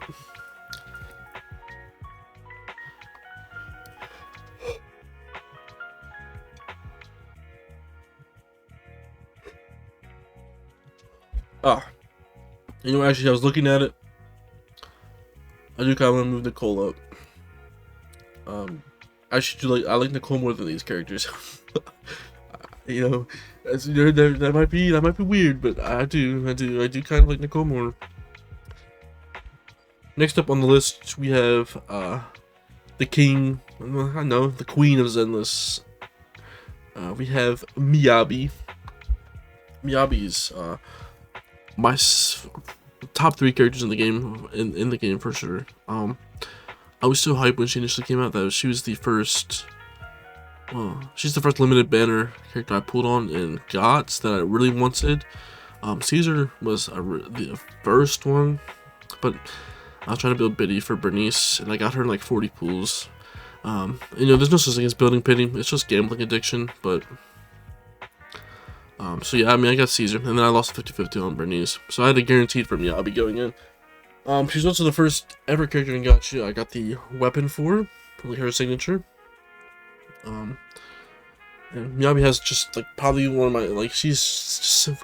Ah, you know, actually, I was looking at it. I do kind of want to move Nicole up. I like Nicole more than these characters. You know, that might be weird, but I do kind of like Nicole more. Next up on the list, we have the king. I know, the queen of Zenless. We have Miyabi. Miyabi's my top 3 characters in the game, in the game for sure. I was so hyped when she initially came out that she was the first. Well, she's the first limited banner character I pulled on in GOTS that I really wanted. Caesar was the first one, but I was trying to build Biddy for Bernice, and I got her in like 40 pools. You know, there's no such thing as building pity, it's just gambling addiction, but so yeah, I mean, I got Caesar, and then I lost 50-50 on Bernice, so I had a guaranteed from Miyabi going in. She's also the first ever character in Gotcha I got the weapon for, probably her signature. And Miyabi has just like probably one of my, like, she's just so,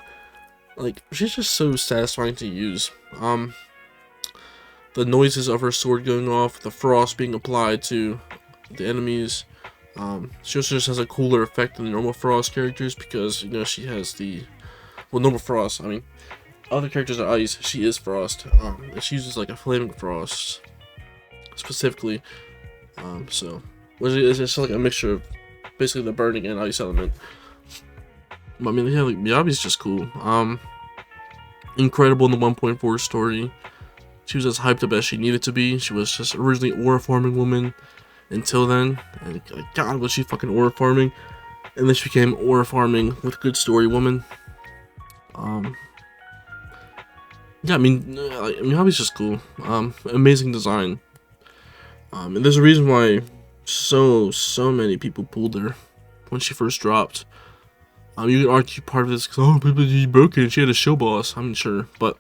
like, she's just so satisfying to use. The noises of her sword going off, the frost being applied to the enemies. She also just has a cooler effect than the normal Frost characters because, you know, she has the, well, normal Frost, I mean, other characters are ice, she is Frost. And she uses like a flaming Frost, specifically. So, it's just like a mixture of basically the burning and ice element. But I mean, yeah, like, Miyabi's just cool. Incredible in the 1.4 story. She was as hyped up as she needed to be. She was just originally aura farming woman until then, and like, God, was she fucking aura farming, and then she became aura farming with good story woman. Yeah, I mean, Miyabi's just cool. Amazing design. And there's a reason why so many people pulled her when she first dropped. You can argue part of this because, oh, she's broken and she had a show boss. I'm sure, but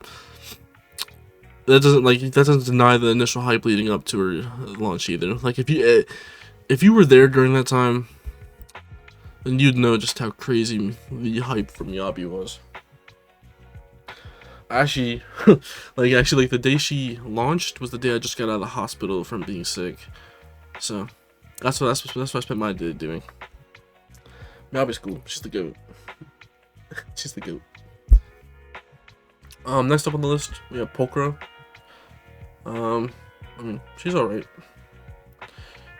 that doesn't deny the initial hype leading up to her launch either. Like, if you were there during that time, then you'd know just how crazy the hype for Miyabi was. Actually, like the day she launched was the day I just got out of the hospital from being sick. So that's what I spent my day doing. Miyabi's cool. She's the GOAT. She's the GOAT. Next up on the list, we have Pokra. I mean, she's alright.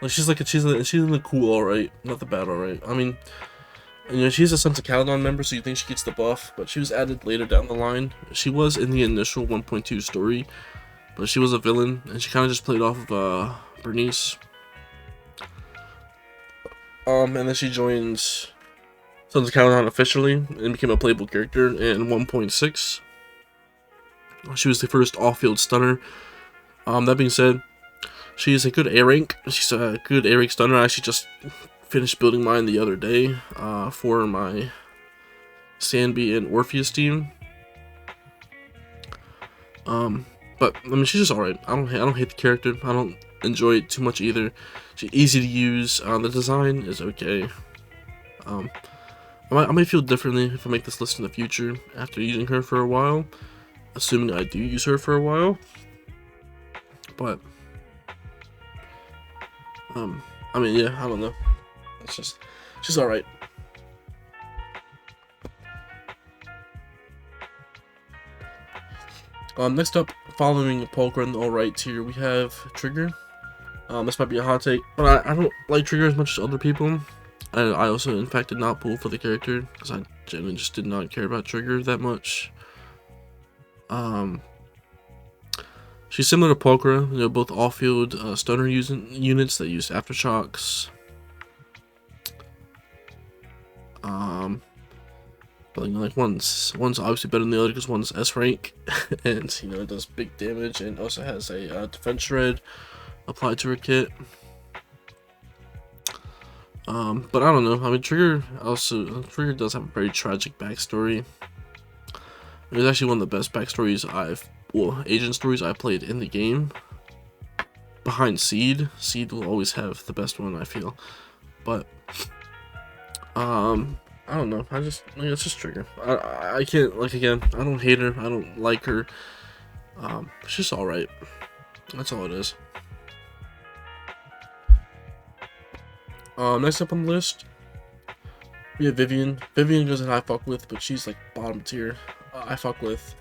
Like, she's in the cool alright, not the bad alright. I mean, you know, she's a Sons of Caledon member, so you think she gets the buff, but she was added later down the line. She was in the initial 1.2 story, but she was a villain, and she kind of just played off of Bernice. And then she joined Sons of Caledon officially and became a playable character in 1.6. She was the first off-field stunner. That being said, she is a good A rank. She's a good A rank stunner. I actually just finished building mine the other day for my Sandby and Orpheus team. But I mean, she's just alright. I don't hate the character. I don't enjoy it too much either. She's easy to use. The design is okay. I might feel differently if I make this list in the future after using her for a while, assuming I do use her for a while. But I mean, yeah, I don't know. It's just, she's alright. Next up, following Polka in the alright tier, we have Trigger. This might be a hot take, but I don't like Trigger as much as other people. I also, in fact, did not pull for the character because I genuinely just did not care about Trigger that much. Um, she's similar to Pulchra, you know, both off-field stunner units that use aftershocks. But you know, like one's obviously better than the other because one's S rank, and you know it does big damage, and also has a defense shred applied to her kit. But I don't know. I mean, Trigger does have a very tragic backstory. It was actually one of the best backstories agent stories I played in the game. Behind Seed. Seed will always have the best one, I feel. But, I don't know. It's just Trigger. I can't, like, again, I don't hate her. I don't like her. It's just alright. That's all it is. Next up on the list, we have Vivian. Vivian goes that I fuck with, but she's like bottom tier. I fuck with.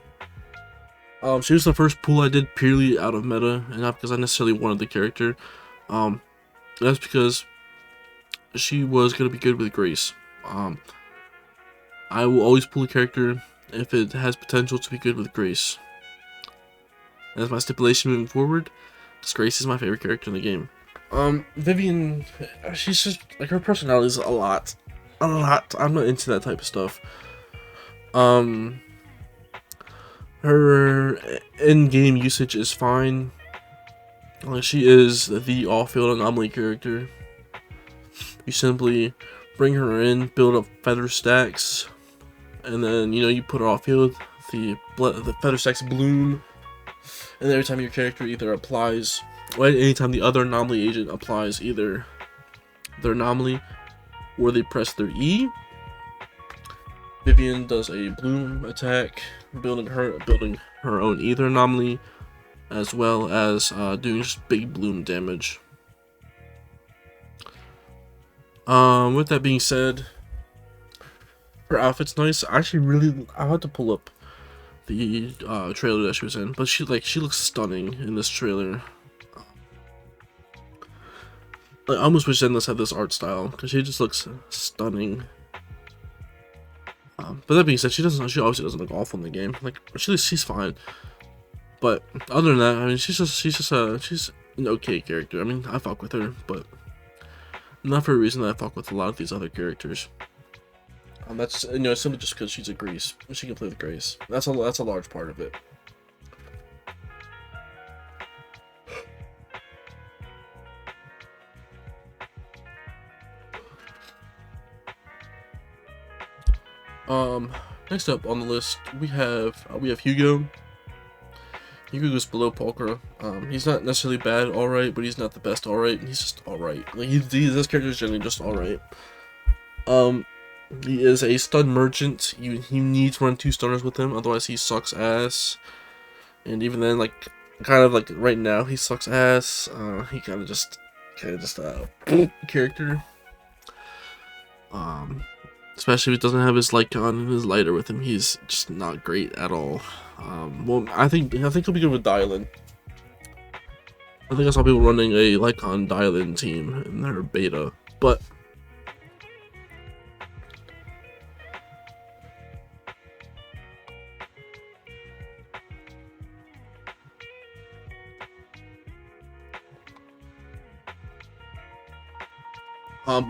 She was the first pool I did purely out of meta, and not because I necessarily wanted the character. That's because she was gonna be good with Grace. I will always pull a character if it has potential to be good with Grace. And that's my stipulation moving forward, because Grace is my favorite character in the game. Vivian, she's just, like, her personality is a lot. I'm not into that type of stuff. Her in-game usage is fine. She is the off-field anomaly character. You simply bring her in, build up feather stacks, and then, you know, you put her off-field, the feather stacks bloom, and every time your character either applies, or anytime the other anomaly agent applies either their anomaly or they press their E, Vivian does a bloom attack, building her own ether anomaly, as well as doing just big bloom damage. With that being said, her outfit's nice. I had to pull up the trailer that she was in, but she looks stunning in this trailer. I almost wish Zenless had this art style, because she just looks stunning. But that being said, she obviously doesn't look awful in the game. Like, she's fine. But other than that, I mean, she's an okay character. I mean, I fuck with her, but not for a reason that I fuck with a lot of these other characters. That's, you know, simply just because she's a Grace. She can play with Grace. That's a large part of it. Next up on the list, we have Hugo. Hugo goes below Pulchra. He's not necessarily bad, alright, but he's not the best, alright. He's just alright. Like, this character is generally just alright. He is a stun merchant. He needs to run 2 stunners with him, otherwise he sucks ass. And even then, like, kind of like right now, he sucks ass. He kind of just character. Especially if he doesn't have his Lycon and his lighter with him, he's just not great at all. Well, I think he'll be good with Dialin. I think I saw people running a Lycon Dialin team in their beta, but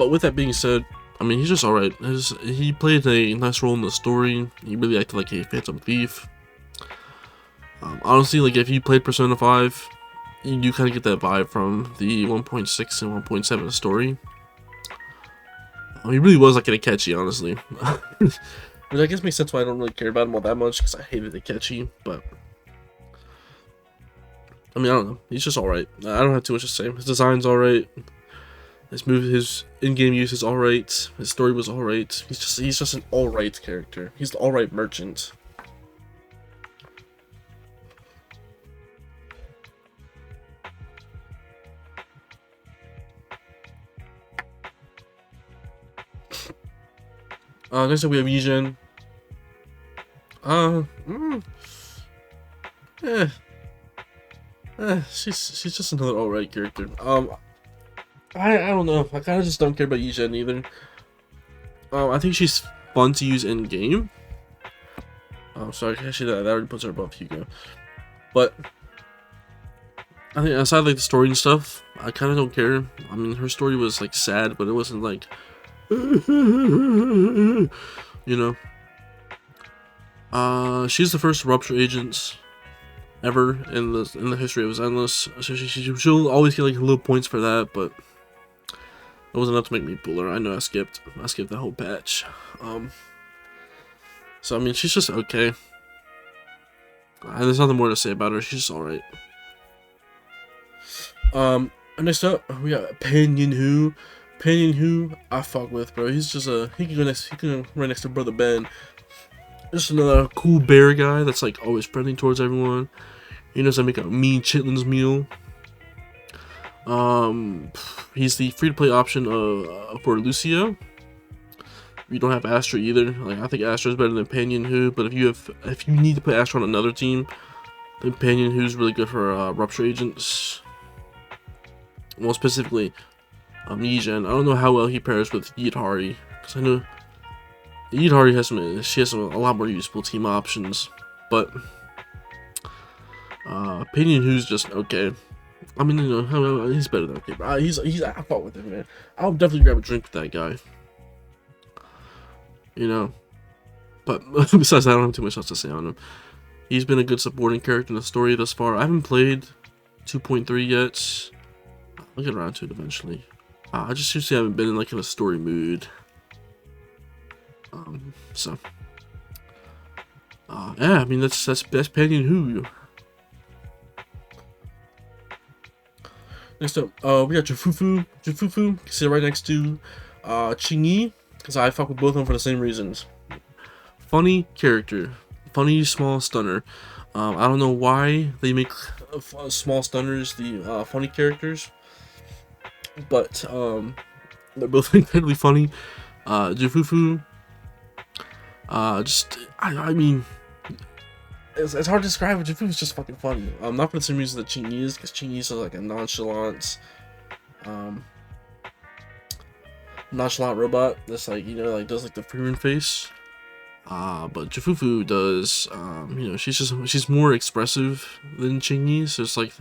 with that being said, I mean, he's just alright. He played a nice role in the story. He really acted like a Phantom Thief. Honestly, like, if you played Persona 5, you do kind of get that vibe from the 1.6 and 1.7 story. He really was like an Akechi, honestly. Which I guess makes sense why I don't really care about him all that much, because I hated Akechi, but I mean, I don't know. He's just alright. I don't have too much to say. His design's alright. His in-game use is alright. His story was alright. He's just an alright character. He's the alright merchant. Next up we have Yijin. She's just another alright character. I don't know. I kind of just don't care about Yijin either. I think she's fun to use in game. So actually that already puts her above Hugo. But I think aside like the story and stuff, I kind of don't care. I mean, her story was like sad, but it wasn't like, you know. She's the first rupture agent ever in the history of Endless. So she'll always get like little points for that, but it wasn't enough to make me pull her. I know I skipped the whole patch. So I mean, she's just okay. There's nothing more to say about her. She's just alright. Next up we got Pan Yin-Hoo. Pan Yin-Hoo, I fuck with, bro. He's just he can go right next to Brother Ben. Just another cool bear guy that's like always friendly towards everyone. He knows how to make a mean chitlins meal. He's the free-to-play option for Lucio. You don't have Astra either. Like, I think Astra is better than Pan Yin-Hoo, but if you need to put Astra on another team, then Pan Yin-Hoo is really good for rupture agents. Well, specifically, Yijin. I don't know how well he pairs with Yidhari, because I know Yidhari has a lot more useful team options, but Pan Yin-Hoo's just okay. I mean, you know, he's better than okay, but I fought with him, man. I'll definitely grab a drink with that guy. You know, but besides that, I don't have too much else to say on him. He's been a good supporting character in the story thus far. I haven't played 2.3 yet. I'll get around to it eventually. I just usually haven't been in like in a story mood. So yeah, I mean that's Pan Yin-Hoo. Next up, we got Jufufu. Jufufu, sit right next to Qingyi, because I fuck with both of them for the same reasons. Funny character, funny small stunner. I don't know why they make small stunners the funny characters, but they're both incredibly funny. Jufufu, I mean, it's hard to describe, but Jufufu's just fucking funny. Not for the same reason that Qingyi is, because Qingyi is like a nonchalant robot that's like, you know, like does like the Freeman face. But Jufufu does, you know, she's more expressive than Qingyi, so it's like,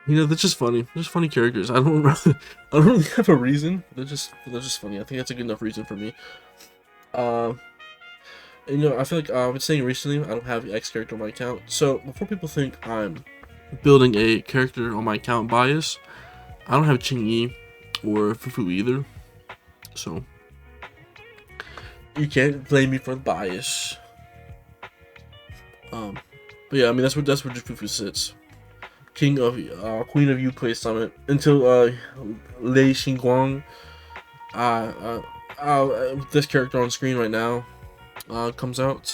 you know, they're just funny. They're just funny characters. I don't really have a reason. They're just funny. I think that's a good enough reason for me. You know, I feel like I've been saying recently I don't have the X character on my account. So before people think I'm building a character on my account bias, I don't have Qingyi or Fufu either. So you can't blame me for the bias. But yeah, I mean that's where Jufufu sits. Queen of Yukei Summit until Lei Xingguang. This character on screen right now comes out,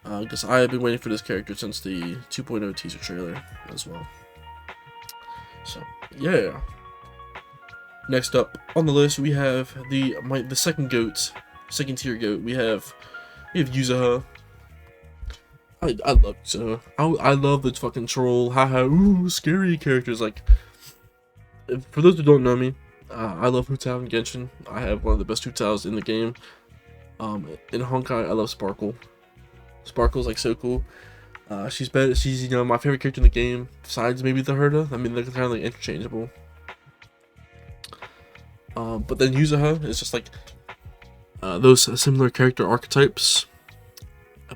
because I have been waiting for this character since the 2.0 teaser trailer as well. So yeah. Next up on the list we have the second tier goat. We have Yuzuha. I love Yuzuha. I love the fucking troll, haha, ooh, scary characters. Like, for those who don't know me, I love Hu Tao and Genshin. I have one of the best Hu Taos in the game. In Honkai, I love Sparkle. Sparkle's like so cool. She's better. She's, you know, my favorite character in the game, besides maybe the Herda. I mean, they're kind of like interchangeable. But then Yuzuha is just like those similar character archetypes,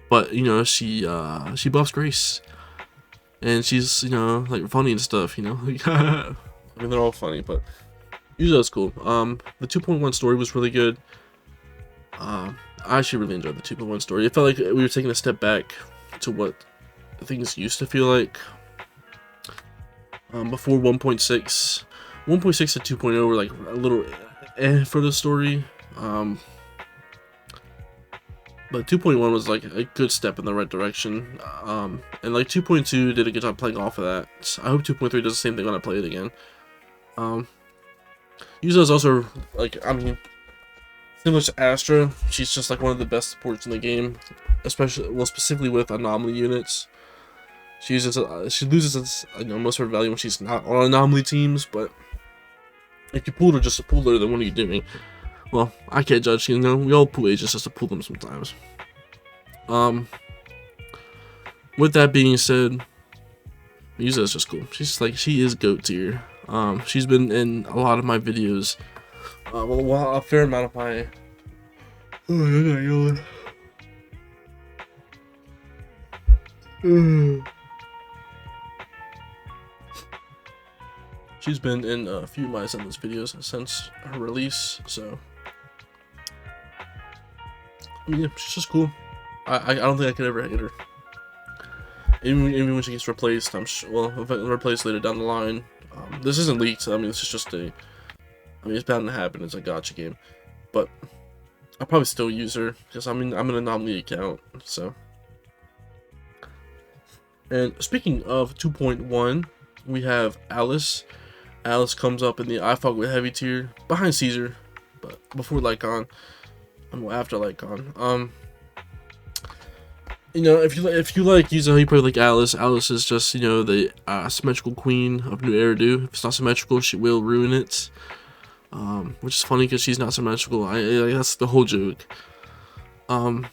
but you know, she buffs Grace, and she's, you know, like funny and stuff. You know, I mean, they're all funny, but Yuzuha's cool. The 2.1 story was really good. I actually really enjoyed the 2.1 story. It felt like we were taking a step back to what things used to feel like before 1.6. 1.6 to 2.0 were like a little for the story, but 2.1 was like a good step in the right direction, and like 2.2 did a good job playing off of that. So I hope 2.3 does the same thing when I play it again. Yuzuha is also, like, I mean, similar to Astra, she's just like one of the best supports in the game, specifically with anomaly units. She loses you know, most of her value when she's not on anomaly teams, but if you pulled her just to pull her, then what are you doing? Well, I can't judge, you know, we all pull agents just to pull them sometimes. Um, with that being said, Yuza's just cool. She is GOAT tier. She's been in a lot of my videos. Well, a fair amount of my. Oh, I got yawn. She's been in a few of my ZZZ videos since her release, so I mean, yeah, she's just cool. I don't think I could ever hate her. Even when she gets replaced, replaced later down the line. This isn't leaked. I mean, this is just a. I mean, it's bound to happen. It's a gacha game, but I'll probably still use her because I mean I'm an anomaly account. So, and speaking of 2.1, we have Alice. Alice comes up in the I Fuck With Heavy tier behind Caesar, but before Lycon, after Lycon. You know, if you like Yuzo, you probably like Alice. Alice is just, you know, the symmetrical queen of New Eridu. If it's not symmetrical, she will ruin it. Which is funny because she's not symmetrical. That's the whole joke. I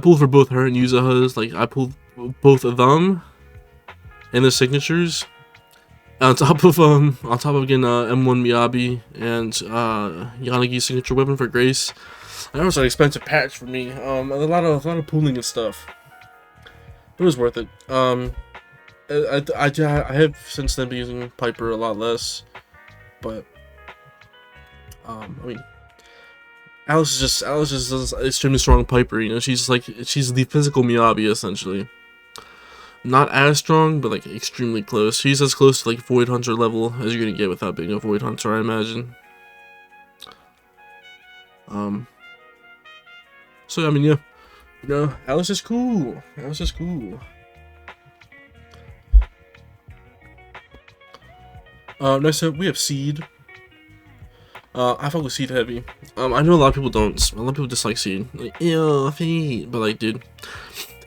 pulled for both her and Yuza's. Like, I pulled both of them and their signatures. On top of again M1 Miyabi and Yanagi's signature weapon for Grace. That was an expensive patch for me. A lot of pooling and stuff. It was worth it. I have since then been using Piper a lot less, but I mean, Alice is just extremely strong Piper. You know, she's the physical Miyabi essentially. Not as strong, but like extremely close. She's as close to like Void Hunter level as you're gonna get without being a Void Hunter, I imagine. So I mean, yeah, you know, Alice is cool. Alice is cool. Next up we have Seed. I fuck with Seed heavy. I know a lot of people don't. A lot of people dislike Seed. Like, ew, feet. But like, dude,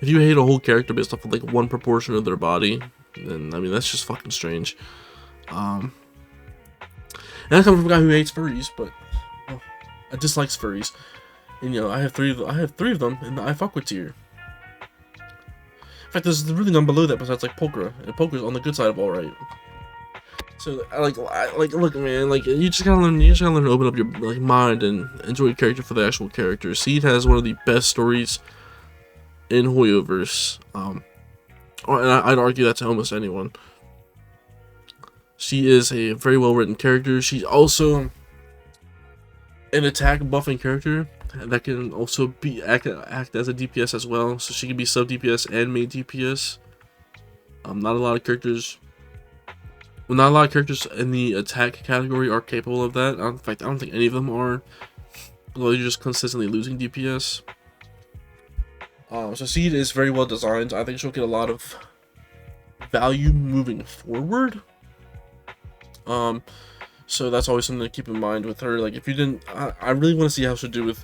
if you hate a whole character based off of like one proportion of their body, then I mean that's just fucking strange. And I come from a guy who hates furries, but I dislikes furries. And you know, I have three of them in the I Fuck With tier. In fact, there's really none below that besides like Pokra, and Pokra's on the good side of alright. So look, man, like you just gotta learn to open up your like mind and enjoy a character for the actual character. Seed has one of the best stories in Hoyoverse. And I'd argue that to almost anyone. She is a very well written character. She's also an attack buffing character that can also act as a DPS as well. So she can be sub DPS and main DPS. Not a lot of characters in the attack category are capable of that. In fact, I don't think any of them are. Although you're just consistently losing DPS. So Seed is very well designed. I think she'll get a lot of value moving forward. So that's always something to keep in mind with her. Like, if you didn't, I really want to see how she'll do with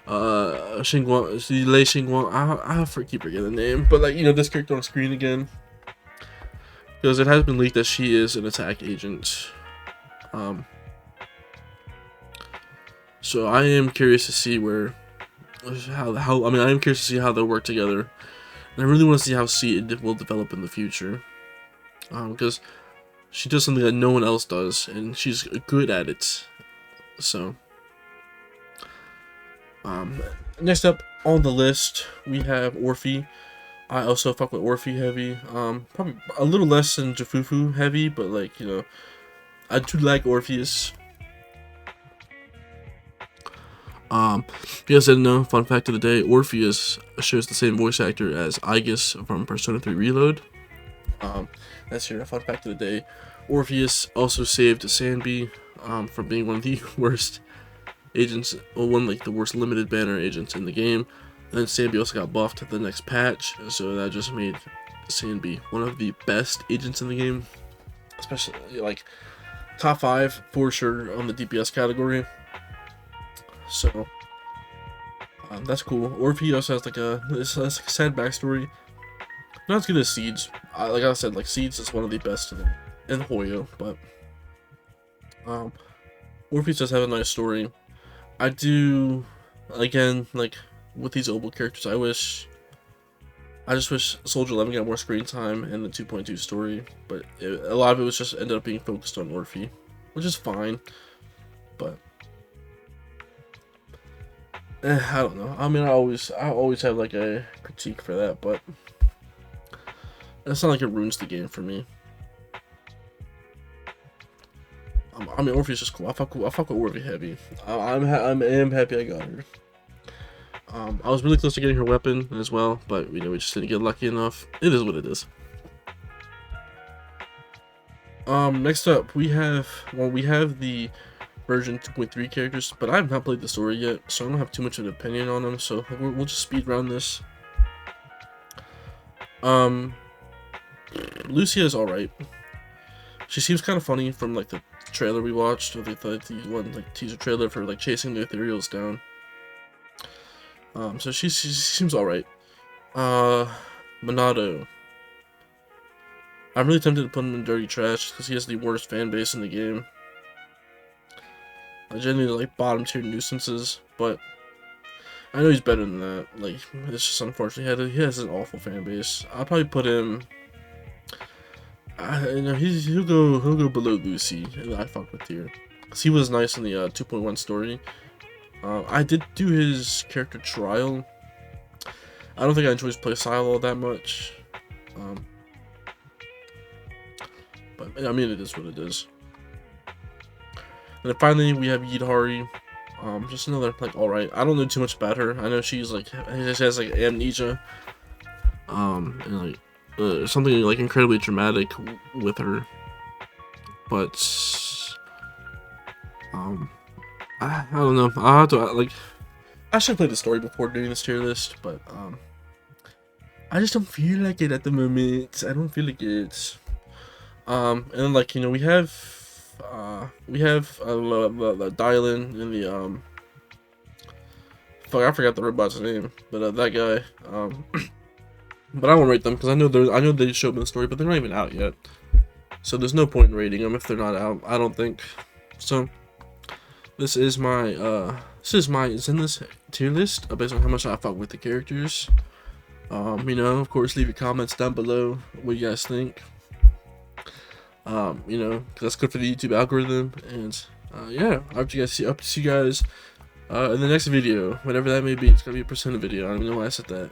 Xinguang, Lei Xinguang. I keep forgetting the name, but like, you know, this character on screen again, because it has been leaked that she is an attack agent. So I am curious to see how I mean, I am curious to see how they'll work together, and I really want to see how Seed will develop in the future, because she does something that no one else does, and she's good at it. So, next up on the list we have Orphe. I also fuck with Orphe heavy. Probably a little less than Jafufu heavy, but like, you know, I do like Orpheus. If you guys didn't know, fun fact of the day, Orpheus shares the same voice actor as Aegis from Persona 3 Reload. That's your fun fact of the day. Orpheus also saved Sanbi from being one of the worst agents, well, one like the worst limited banner agents in the game. And then Sanbi also got buffed at the next patch, so that just made Sanbi one of the best agents in the game, especially like top 5 for sure on the DPS category. So that's cool. Orphe also has like a sad backstory. Not as good as Seeds. Like I said, like Seeds is one of the best in Hoyo, but Orphe does have a nice story. I do again, like with these Opal characters, I just wish Soldier 11 got more screen time in the 2.2 story, but a lot of it was just ended up being focused on Orphe, which is fine, but I don't know. I mean, I always have like a critique for that, but it's not like it ruins the game for me. I mean, Orphe's just cool. I fuck with Orphe heavy. I am happy I got her. I was really close to getting her weapon as well, but we just didn't get lucky enough. It is what it is. Next up we have the version 2.3 characters, but I have not played the story yet, so I don't have too much of an opinion on them. So we'll just speed run this. Lucia is alright. She seems kind of funny from like the trailer we watched, or the one like teaser trailer for like chasing the ethereals down. So she seems alright. Monado. I'm really tempted to put him in dirty trash because he has the worst fan base in the game. I genuinely like bottom tier nuisances, but I know he's better than that. Like, it's just unfortunate he has an awful fan base. I'll probably put him. You know, he'll go below Lucy in the I fuck with tier, cause he was nice in the 2.1 story. I did do his character trial. I don't think I enjoy his playstyle all that much. But I mean, it is what it is. And then finally we have Yidhari. Just another like alright. I don't know too much about her. I know she's like she has like amnesia. And like something like incredibly dramatic with her. But I don't know. I'll have to like. I should have played the story before doing this tier list, but I just don't feel like it at the moment. I don't feel like it. And like we have Dylan in the fuck, I forgot the robot's name, but that guy. But I won't rate them because I know they showed me the story, but they're not even out yet. So there's no point in rating them if they're not out. I don't think. So this is my Zenless tier list based on how much I fuck with the characters. Of course, leave your comments down below what you guys think. Because that's good for the YouTube algorithm. And yeah, I hope to see you guys in the next video, whatever that may be. It's gonna be a percent video. I don't even know why I said that.